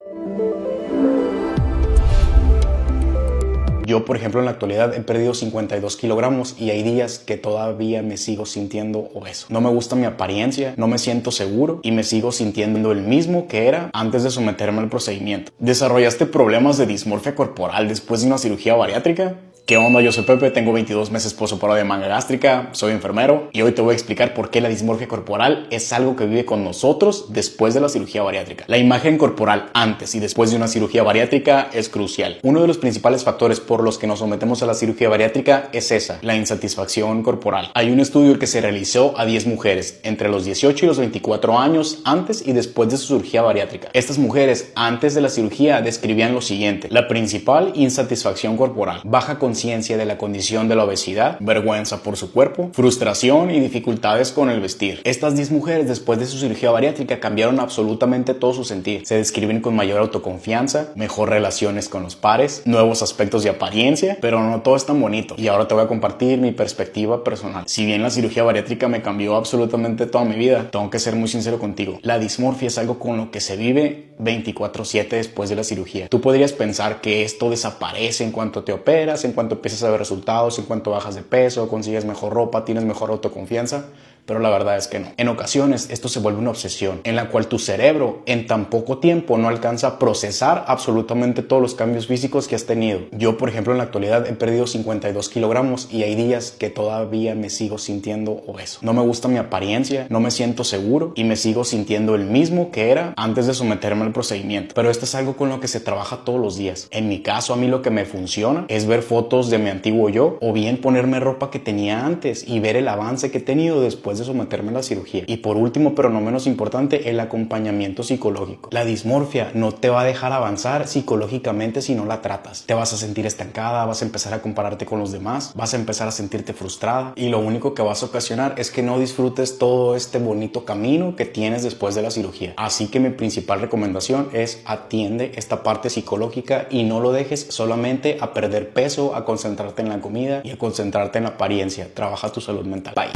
Yo, por ejemplo, en la actualidad he perdido 52 kilogramos y hay días que todavía me sigo sintiendo obeso. No me gusta mi apariencia, no me siento seguro y me sigo sintiendo el mismo que era antes de someterme al procedimiento. ¿Desarrollaste problemas de dismorfia corporal después de una cirugía bariátrica? ¿Qué onda? Yo soy Pepe, tengo 22 meses posoperado de manga gástrica, soy enfermero y hoy te voy a explicar por qué la dismorfia corporal es algo que vive con nosotros después de la cirugía bariátrica. La imagen corporal antes y después de una cirugía bariátrica es crucial. Uno de los principales factores por los que nos sometemos a la cirugía bariátrica es esa, la insatisfacción corporal. Hay un estudio que se realizó a 10 mujeres entre los 18 y los 24 años antes y después de su cirugía bariátrica. Estas mujeres antes de la cirugía describían lo siguiente: la principal, insatisfacción corporal, baja conciencia de la condición de la obesidad, vergüenza por su cuerpo, frustración y dificultades con el vestir. Estas 10 mujeres después de su cirugía bariátrica cambiaron absolutamente todo su sentir. Se describen con mayor autoconfianza, mejor relaciones con los pares, nuevos aspectos de apariencia, pero no todo es tan bonito. Y ahora te voy a compartir mi perspectiva personal. Si bien la cirugía bariátrica me cambió absolutamente toda mi vida, tengo que ser muy sincero contigo. La dismorfia es algo con lo que se vive 24/7 después de la cirugía. Tú podrías pensar que esto desaparece en cuanto te operas, en cuanto empiezas a ver resultados, en cuanto bajas de peso, consigues mejor ropa, tienes mejor autoconfianza, pero la verdad es que no. En ocasiones esto se vuelve una obsesión en la cual tu cerebro en tan poco tiempo no alcanza a procesar absolutamente todos los cambios físicos que has tenido. Yo, por ejemplo, en la actualidad he perdido 52 kilogramos y hay días que todavía me sigo sintiendo obeso. No me gusta mi apariencia, no me siento seguro y me sigo sintiendo el mismo que era antes de someterme al procedimiento. Pero esto es algo con lo que se trabaja todos los días. En mi caso, a mí lo que me funciona es ver fotos de mi antiguo yo o bien ponerme ropa que tenía antes y ver el avance que he tenido después de someterme a la cirugía. Y por último, pero no menos importante, el acompañamiento psicológico. La dismorfia no te va a dejar avanzar psicológicamente si no la tratas. Te vas a sentir estancada, vas a empezar a compararte con los demás, vas a empezar a sentirte frustrada y lo único que vas a ocasionar es que no disfrutes todo este bonito camino que tienes después de la cirugía. Así que mi principal recomendación es atiende esta parte psicológica y no lo dejes solamente a perder peso, a concentrarte en la comida y a concentrarte en la apariencia. Trabaja tu salud mental. Bye.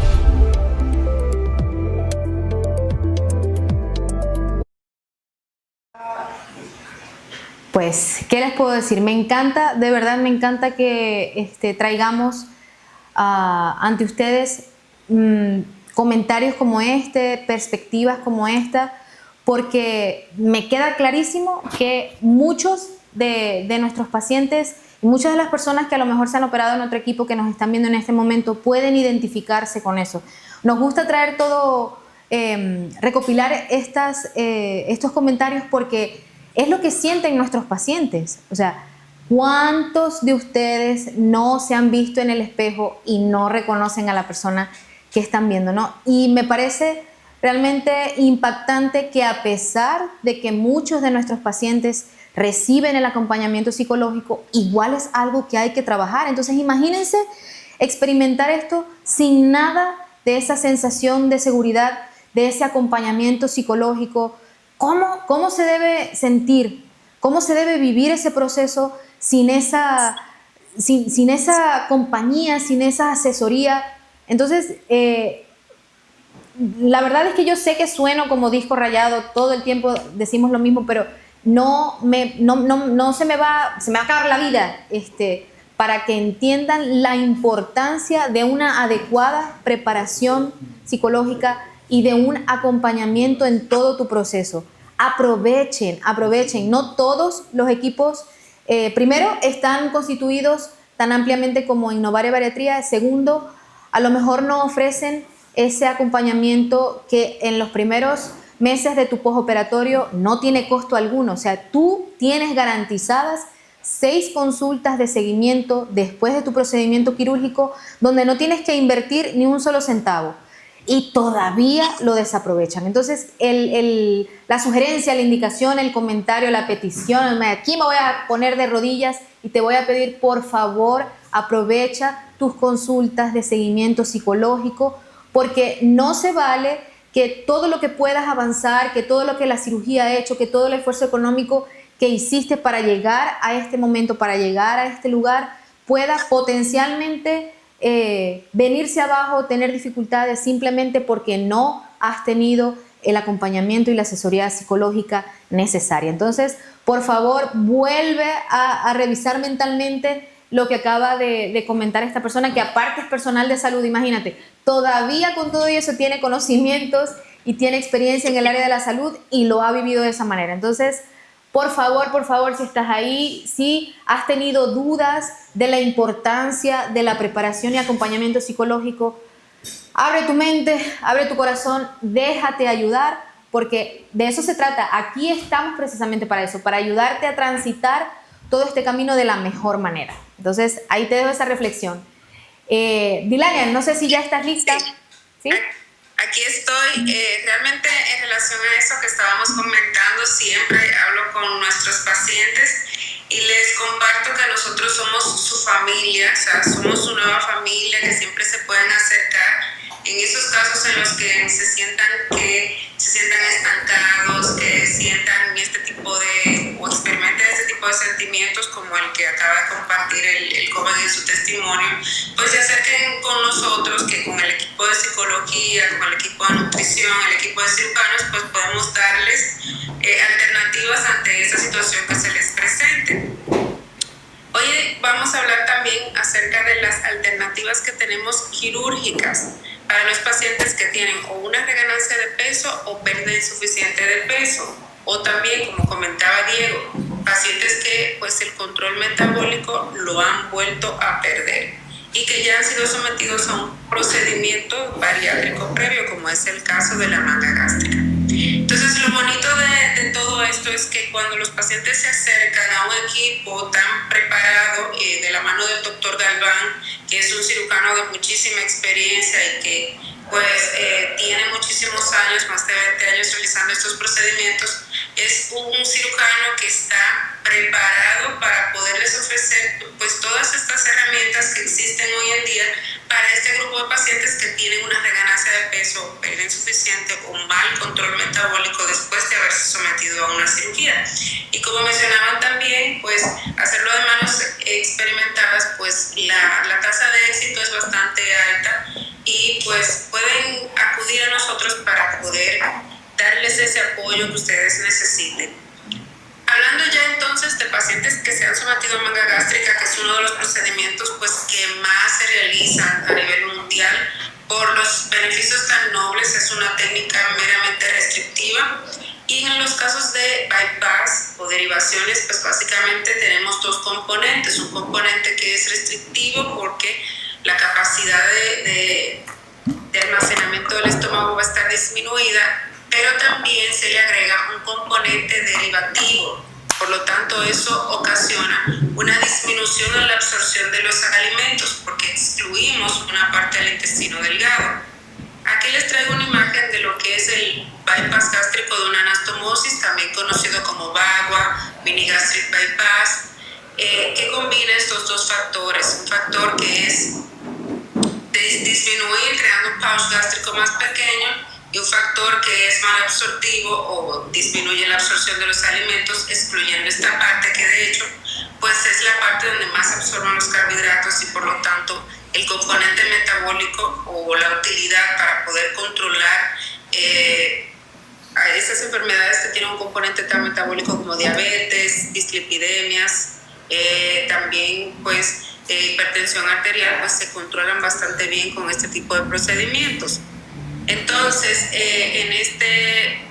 Pues, ¿qué les puedo decir? Me encanta, de verdad me encanta que traigamos ante ustedes comentarios como este, perspectivas como esta, porque me queda clarísimo que muchos de nuestros pacientes y muchas de las personas que a lo mejor se han operado en nuestro equipo que nos están viendo en este momento pueden identificarse con eso. Nos gusta traer todo, recopilar estos comentarios porque es lo que sienten nuestros pacientes. O sea, ¿cuántos de ustedes no se han visto en el espejo y no reconocen a la persona que están viendo, ¿no? Y me parece realmente impactante que a pesar de que muchos de nuestros pacientes reciben el acompañamiento psicológico, igual es algo que hay que trabajar. Entonces imagínense experimentar esto sin nada de esa sensación de seguridad, de ese acompañamiento psicológico. ¿Cómo se debe sentir? ¿Cómo se debe vivir ese proceso sin esa compañía, sin esa asesoría? Entonces, la verdad es que yo sé que sueno como disco rayado, todo el tiempo decimos lo mismo, pero no se me va a acabar la vida para que entiendan la importancia de una adecuada preparación psicológica y de un acompañamiento en todo tu proceso. Aprovechen. No todos los equipos, primero, están constituidos tan ampliamente como Innovar y Bariatría. Segundo, a lo mejor no ofrecen ese acompañamiento que en los primeros meses de tu postoperatorio no tiene costo alguno. O sea, tú tienes garantizadas 6 consultas de seguimiento después de tu procedimiento quirúrgico donde no tienes que invertir ni un solo centavo y todavía lo desaprovechan. Entonces, la sugerencia, la indicación, el comentario, la petición, aquí me voy a poner de rodillas y te voy a pedir, por favor, aprovecha tus consultas de seguimiento psicológico, porque no se vale que todo lo que puedas avanzar, que todo lo que la cirugía ha hecho, que todo el esfuerzo económico que hiciste para llegar a este momento, para llegar a este lugar, pueda potencialmente venirse abajo, tener dificultades simplemente porque no has tenido el acompañamiento y la asesoría psicológica necesaria. Entonces, por favor, vuelve a revisar mentalmente lo que acaba de comentar esta persona, que aparte es personal de salud. Imagínate, todavía con todo eso tiene conocimientos y tiene experiencia en el área de la salud y lo ha vivido de esa manera. Entonces, por favor, si estás ahí, si has tenido dudas de la importancia de la preparación y acompañamiento psicológico, abre tu mente, abre tu corazón, déjate ayudar, porque de eso se trata. Aquí estamos precisamente para eso, para ayudarte a transitar todo este camino de la mejor manera. Entonces, ahí te dejo esa reflexión. Dilania, no sé si ya estás lista. ¿Sí? Aquí estoy. Realmente en relación a eso que estábamos comentando, siempre hablo con nuestros pacientes y les comparto que nosotros somos su familia, o sea, somos su nueva familia, que siempre se pueden acercar en esos casos en los que se sientan estancados, que sientan este tipo de, o experimenten este tipo de sentimientos como el que acaba de compartir el joven en su testimonio, pues se acerquen con nosotros, que con el equipo de psicología, con el equipo de nutrición, el equipo de cirujanos, pues podemos darles alternativas ante esa situación que se les presente. Hoy vamos a hablar también acerca de las alternativas que tenemos quirúrgicas para los pacientes que tienen o una reganancia de peso o pérdida insuficiente de peso, o también, como comentaba Diego, pacientes que pues el control metabólico lo han vuelto a perder y que ya han sido sometidos a un procedimiento bariátrico previo, como es el caso de la manga gástrica. Entonces, lo bonito de todo esto es que cuando los pacientes se acercan a un equipo tan preparado, de la mano del doctor Galván, que es un cirujano de muchísima experiencia y que pues tiene muchísimos años, más de 20 años realizando estos procedimientos, es un cirujano que está preparado para poderles ofrecer pues todas estas herramientas que existen hoy en día para este grupo de pacientes que tienen una reganancia de peso, pérdida insuficiente o mal control metabólico después de haberse sometido a una cirugía. Y como mencionaban también, pues hacerlo de manos experimentadas, pues la tasa de éxito es bastante alta y pues pueden acudir a nosotros para poder darles ese apoyo que ustedes necesiten. Hablando ya entonces de pacientes que se han sometido a manga gástrica, que es uno de los procedimientos pues, que más se realizan a nivel mundial por los beneficios tan nobles, es una técnica meramente restrictiva. Y en los casos de bypass o derivaciones, pues básicamente tenemos dos componentes. Un componente que es restrictivo porque la capacidad de almacenamiento del estómago va a estar disminuida, pero también se le agrega un componente derivativo. Por lo tanto, eso ocasiona una disminución en la absorción de los alimentos porque excluimos una parte del intestino delgado. Aquí les traigo una imagen de lo que es el bypass gástrico de una anastomosis, también conocido como VAGUA, mini gastric bypass, que combina estos dos factores. Un factor que es disminuir creando un pouch gástrico más pequeño y un factor que es mal absortivo o disminuye la absorción de los alimentos, excluyendo esta parte que de hecho pues es la parte donde más absorben los carbohidratos y por lo tanto el componente metabólico o la utilidad para poder controlar a esas enfermedades que tienen un componente tan metabólico como diabetes, dislipidemias, también pues hipertensión arterial, pues se controlan bastante bien con este tipo de procedimientos. Entonces,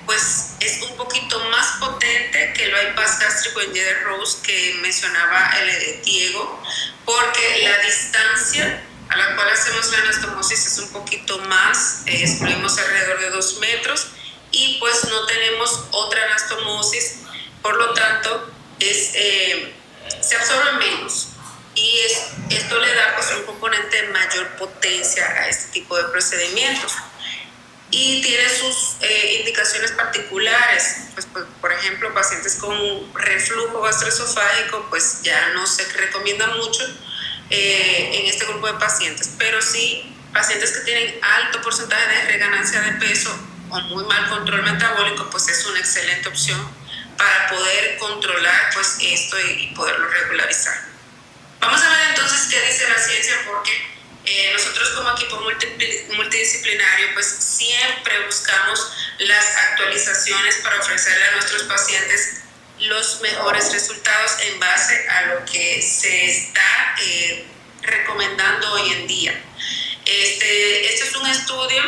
pues es un poquito más potente que el bypass gástrico en Geder-Rose que mencionaba el Diego, porque la distancia a la cual hacemos la anastomosis es un poquito más, excluimos alrededor de 2 metros y pues no tenemos otra anastomosis, por lo tanto se absorbe menos y esto le da pues un componente de mayor potencia a este tipo de procedimientos. Y tiene sus indicaciones particulares, pues, por ejemplo, pacientes con reflujo gastroesofágico, pues ya no se recomienda mucho en este grupo de pacientes, pero sí pacientes que tienen alto porcentaje de reganancia de peso o muy mal control metabólico, pues es una excelente opción para poder controlar pues esto y poderlo regularizar. Vamos a ver entonces qué dice la ciencia, porque nosotros como equipo multidisciplinario pues siempre buscamos las actualizaciones para ofrecerle a nuestros pacientes los mejores resultados en base a lo que se está recomendando hoy en día. Este es un estudio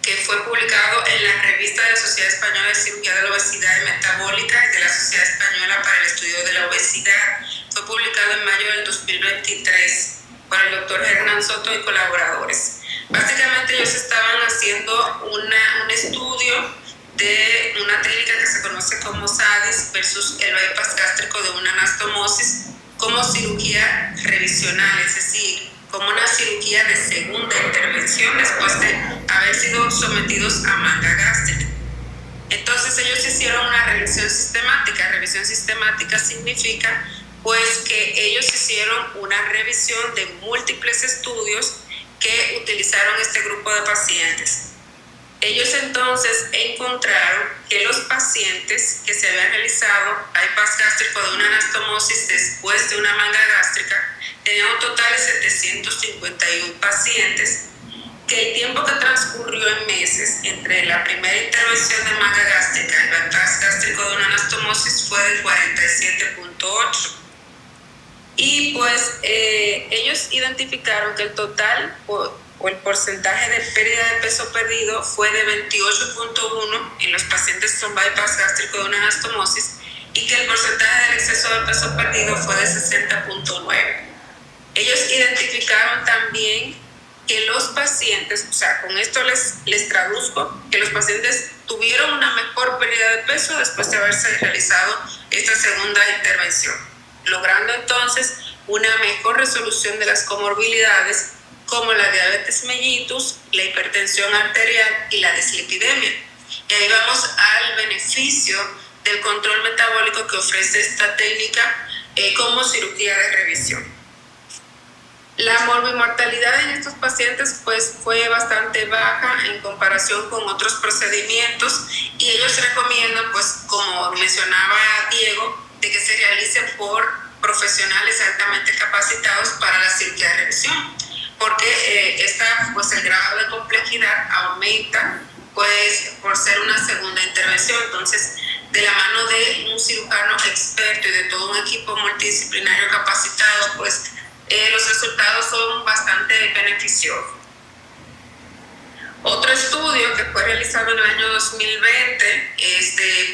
que fue publicado en la revista de la Sociedad Española de Cirugía de la Obesidad y Metabólica y de la Sociedad Española para el Estudio de la Obesidad. Fue publicado en mayo del 2023 por el doctor Hernán Soto y colaboradores. Básicamente ellos estaban haciendo un estudio de una técnica que se conoce como SADIS versus el bypass gástrico de una anastomosis como cirugía revisional, es decir, como una cirugía de segunda intervención después de haber sido sometidos a manga gástrica. Entonces ellos hicieron una revisión sistemática. Revisión sistemática significa pues que ellos hicieron una revisión de múltiples estudios que utilizaron este grupo de pacientes. Ellos entonces encontraron que los pacientes que se habían realizado bypass gástrico de una anastomosis después de una manga gástrica tenían un total de 751 pacientes, que el tiempo que transcurrió en meses entre la primera intervención de manga gástrica y el bypass gástrico de una anastomosis fue de 47.8. Y pues ellos identificaron que el total o el porcentaje de pérdida de peso perdido fue de 28.1 en los pacientes con bypass gástrico de una anastomosis y que el porcentaje del exceso de peso perdido fue de 60.9. Ellos identificaron también que los pacientes, o sea, con esto les traduzco, que los pacientes tuvieron una mejor pérdida de peso después de haberse realizado esta segunda intervención, logrando entonces una mejor resolución de las comorbilidades como la diabetes mellitus, la hipertensión arterial y la dislipidemia. Y ahí vamos al beneficio del control metabólico que ofrece esta técnica como cirugía de revisión. La morbimortalidad en estos pacientes pues fue bastante baja en comparación con otros procedimientos y ellos recomiendan, pues como mencionaba Diego, de que se realice por profesionales altamente capacitados para la cirugía de revisión, porque pues el grado de complejidad aumenta pues por ser una segunda intervención. Entonces, de la mano de un cirujano experto y de todo un equipo multidisciplinario capacitado, pues los resultados son bastante beneficiosos. Otro estudio que fue realizado en el año 2020,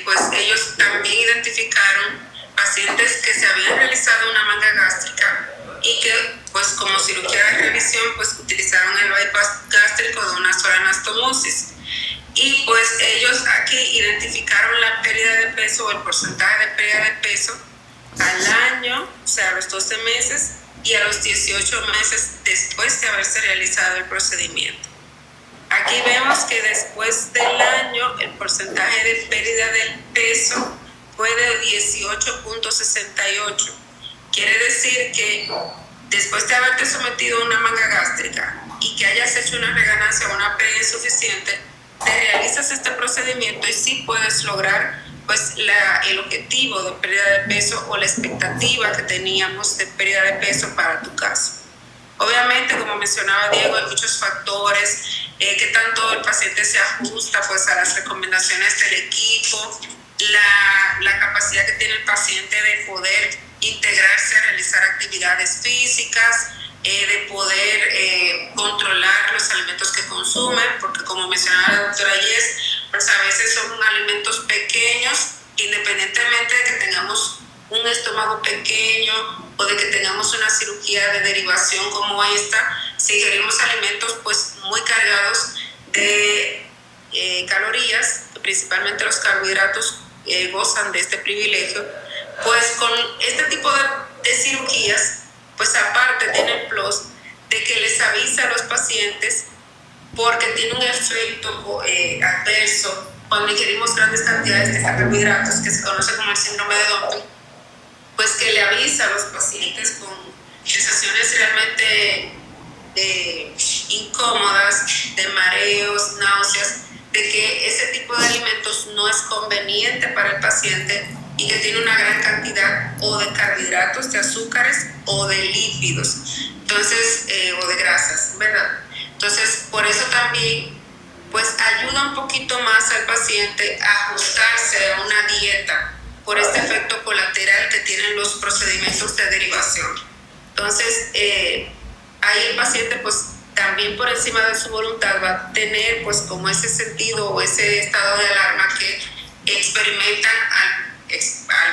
pues ellos también identificaron pacientes que se habían realizado una manga gástrica y que pues como cirugía de revisión pues utilizaron el bypass gástrico de una sola anastomosis. Y pues ellos aquí identificaron la pérdida de peso o el porcentaje de pérdida de peso al año, o sea, a los 12 meses y a los 18 meses después de haberse realizado el procedimiento. Aquí vemos que después del año el porcentaje de pérdida del peso fue de 18.68. Quiere decir que después de haberte sometido a una manga gástrica y que hayas hecho una reganancia o una pérdida insuficiente, te realizas este procedimiento y sí puedes lograr pues el objetivo de pérdida de peso o la expectativa que teníamos de pérdida de peso para tu caso. Obviamente, como mencionaba Diego, hay muchos factores, que tanto el paciente se ajusta pues a las recomendaciones del equipo, la capacidad que tiene el paciente de poder integrarse a realizar actividades físicas, de poder controlar los alimentos que consumen, porque como mencionaba la doctora Yes, pues a veces son alimentos pequeños, independientemente de que tengamos un estómago pequeño o de que tengamos una cirugía de derivación como esta, si ingerimos alimentos pues muy cargados de calorías, principalmente los carbohidratos gozan de este privilegio, pues con este tipo de cirugías, pues aparte tiene el plus de que les avisa a los pacientes, porque tiene un efecto adverso cuando ingerimos grandes cantidades de carbohidratos, que se conoce como el síndrome de Dumping, pues que le avisa a los pacientes con sensaciones realmente incómodas, de mareos, náuseas, de que ese tipo de alimentos no es conveniente para el paciente y que tiene una gran cantidad o de carbohidratos, de azúcares o de lípidos, entonces, o de grasas, ¿verdad? Entonces, por eso también, pues ayuda un poquito más al paciente a ajustarse a una dieta por este efecto colateral que tienen los procedimientos de derivación. Entonces, ahí el paciente, pues también por encima de su voluntad va a tener, pues como ese sentido o ese estado de alarma que experimentan al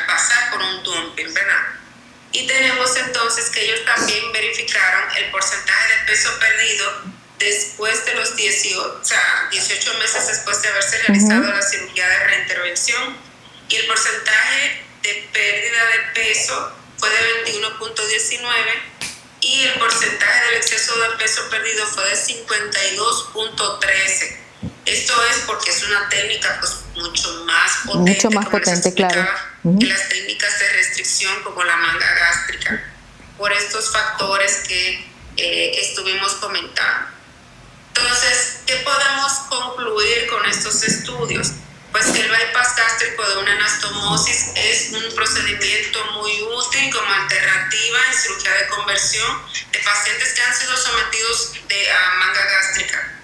pasar por un dumping, ¿verdad? Y tenemos entonces que ellos también verificaron el porcentaje de peso perdido después de los 18 meses después de haberse realizado la cirugía de reintervención, y el porcentaje de pérdida de peso fue de 21.19 y el porcentaje del exceso de peso perdido fue de 52.13. Esto es porque es una técnica pues mucho más potente, claro, que las técnicas de restricción como la manga gástrica, por estos factores que estuvimos comentando. Entonces, ¿qué podemos concluir con estos estudios? Pues que el bypass gástrico de una anastomosis es un procedimiento muy útil como alternativa en cirugía de conversión de pacientes que han sido sometidos a manga gástrica.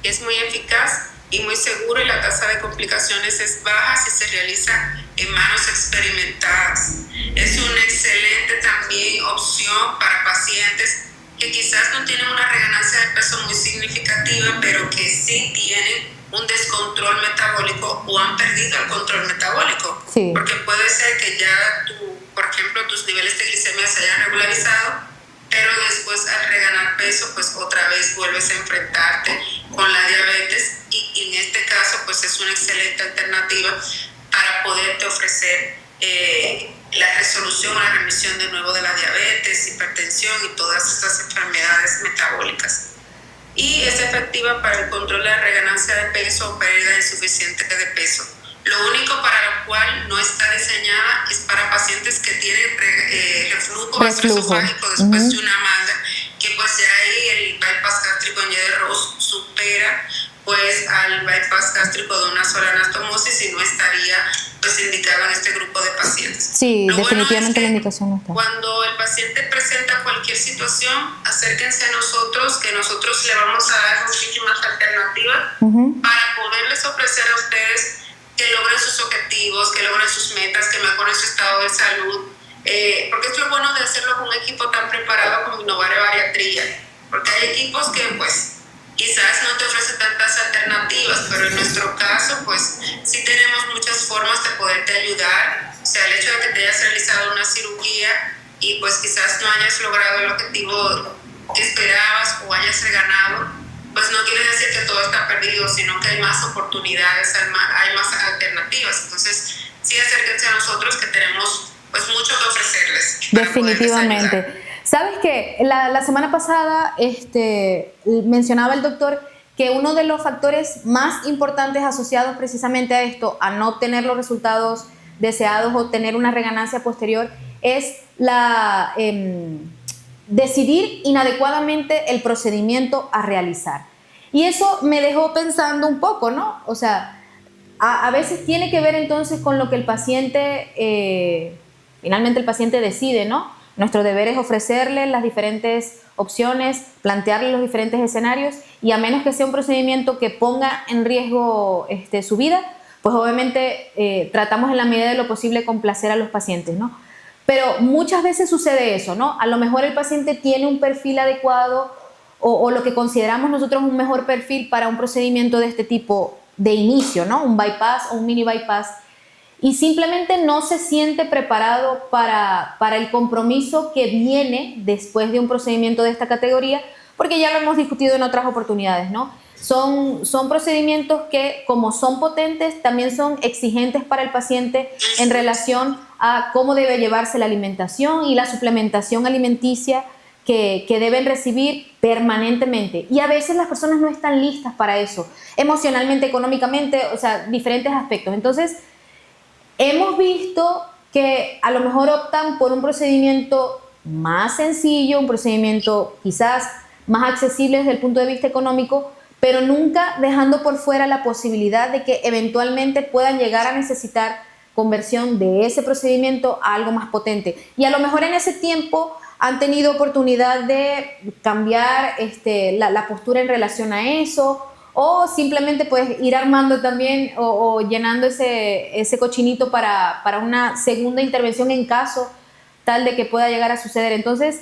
Es muy eficaz y muy seguro, y la tasa de complicaciones es baja si se realiza en manos experimentadas. Es una excelente también opción para pacientes que quizás no tienen una reganancia de peso muy significativa, pero que sí tienen un descontrol metabólico o han perdido el control metabólico. Sí. Porque puede ser que ya por ejemplo, tus niveles de glicemia se hayan regularizado, pero después al reganar peso, pues otra vez vuelves a enfrentarte con la diabetes, y en este caso, pues es una excelente alternativa para poderte ofrecer la resolución o la remisión de nuevo de la diabetes, hipertensión y todas estas enfermedades metabólicas. Y es efectiva para el control de la reganancia de peso o pérdida insuficiente de peso. Lo único para lo cual no está diseñada es para pacientes que tienen reflujo gastroesofágico después de una manga, que pues ya ahí el bypass gástrico en Yedder-Roux supera pues al bypass gástrico de una sola anastomosis y no estaría pues indicado en este grupo de pacientes. Sí, definitivamente la indicación no está. Cuando el paciente presenta cualquier situación, acérquense a nosotros, que nosotros le vamos a dar muchísimas alternativas para poderles ofrecer a ustedes que logren sus objetivos, que logren sus metas, que mejoren su estado de salud, porque es lo bueno de hacerlo con un equipo tan preparado como Innovare Bariatría, porque hay equipos que pues quizás no te ofrecen tantas alternativas, pero en nuestro caso pues sí tenemos muchas formas de poderte ayudar. O sea, el hecho de que te hayas realizado una cirugía y pues quizás no hayas logrado el objetivo que esperabas o hayas reganado, pues no quiere decir que todo está perdido, sino que hay más oportunidades, hay más alternativas. Entonces sí, acérquense a nosotros, que tenemos pues mucho que ofrecerles. Definitivamente. ¿Sabes qué? La semana pasada mencionaba el doctor que uno de los factores más importantes asociados precisamente a esto, a no obtener los resultados deseados o tener una reganancia posterior, es decidir inadecuadamente el procedimiento a realizar. Y eso me dejó pensando un poco, ¿no? O sea, a veces tiene que ver entonces con lo que el paciente, finalmente el paciente decide, ¿no? Nuestro deber es ofrecerle las diferentes opciones, plantearle los diferentes escenarios, y a menos que sea un procedimiento que ponga en riesgo su vida, pues obviamente tratamos en la medida de lo posible complacer a los pacientes, ¿no? Pero muchas veces sucede eso, ¿no? A lo mejor el paciente tiene un perfil adecuado o lo que consideramos nosotros un mejor perfil para un procedimiento de este tipo de inicio, ¿no? Un bypass o un mini bypass. y simplemente no se siente preparado para el compromiso que viene después de un procedimiento de esta categoría, porque ya lo hemos discutido en otras oportunidades, ¿no? Son procedimientos que, como son potentes, también son exigentes para el paciente en relación a cómo debe llevarse la alimentación y la suplementación alimenticia que deben recibir permanentemente. Y a veces las personas no están listas para eso, emocionalmente, económicamente, o sea, diferentes aspectos. Entonces, hemos visto que a lo mejor optan por un procedimiento más sencillo, un procedimiento quizás más accesible desde el punto de vista económico, pero nunca dejando por fuera la posibilidad de que eventualmente puedan llegar a necesitar conversión de ese procedimiento a algo más potente. Y a lo mejor en ese tiempo han tenido oportunidad de cambiar la postura en relación a eso, o simplemente pues ir armando también o llenando ese cochinito para una segunda intervención en caso tal de que pueda llegar a suceder. Entonces,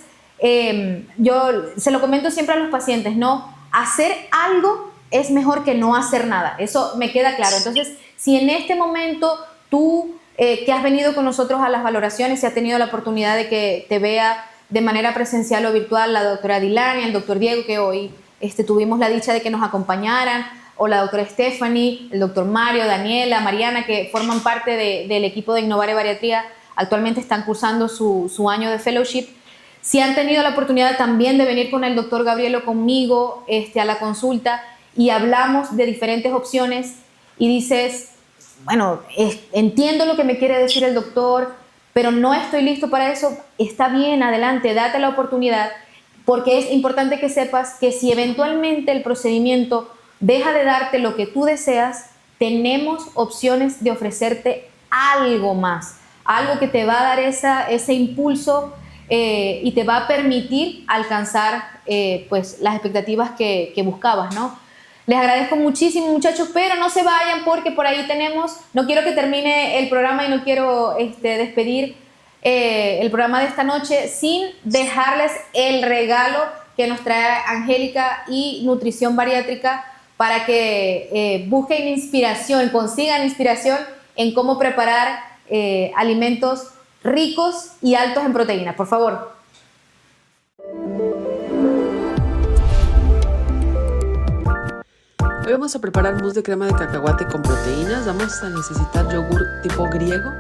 yo se lo comento siempre a los pacientes, ¿no? Hacer algo es mejor que no hacer nada, eso me queda claro. Entonces, si en este momento tú, que has venido con nosotros a las valoraciones y has tenido la oportunidad de que te vea de manera presencial o virtual la doctora Dilania, el doctor Diego, que hoy tuvimos la dicha de que nos acompañaran, o la doctora Stephanie, el doctor Mario, Daniela, Mariana, que forman parte del equipo de Innovare Bariatría, actualmente están cursando su año de fellowship. Si han tenido la oportunidad también de venir con el doctor Gabriel o conmigo a la consulta y hablamos de diferentes opciones y dices, bueno, entiendo lo que me quiere decir el doctor, pero no estoy listo para eso, está bien, adelante, date la oportunidad, porque es importante que sepas que si eventualmente el procedimiento deja de darte lo que tú deseas, tenemos opciones de ofrecerte algo más, algo que te va a dar ese impulso y te va a permitir alcanzar pues las expectativas que buscabas, ¿no? Les agradezco muchísimo, muchachos, pero no se vayan porque por ahí tenemos, no quiero que termine el programa y no quiero despedir el programa de esta noche sin dejarles el regalo que nos trae Angélica y Nutrición Bariátrica para que busquen inspiración, consigan inspiración en cómo preparar alimentos ricos y altos en proteínas. Por favor. Hoy vamos a preparar mousse de crema de cacahuate con proteínas. Vamos a necesitar yogur tipo griego,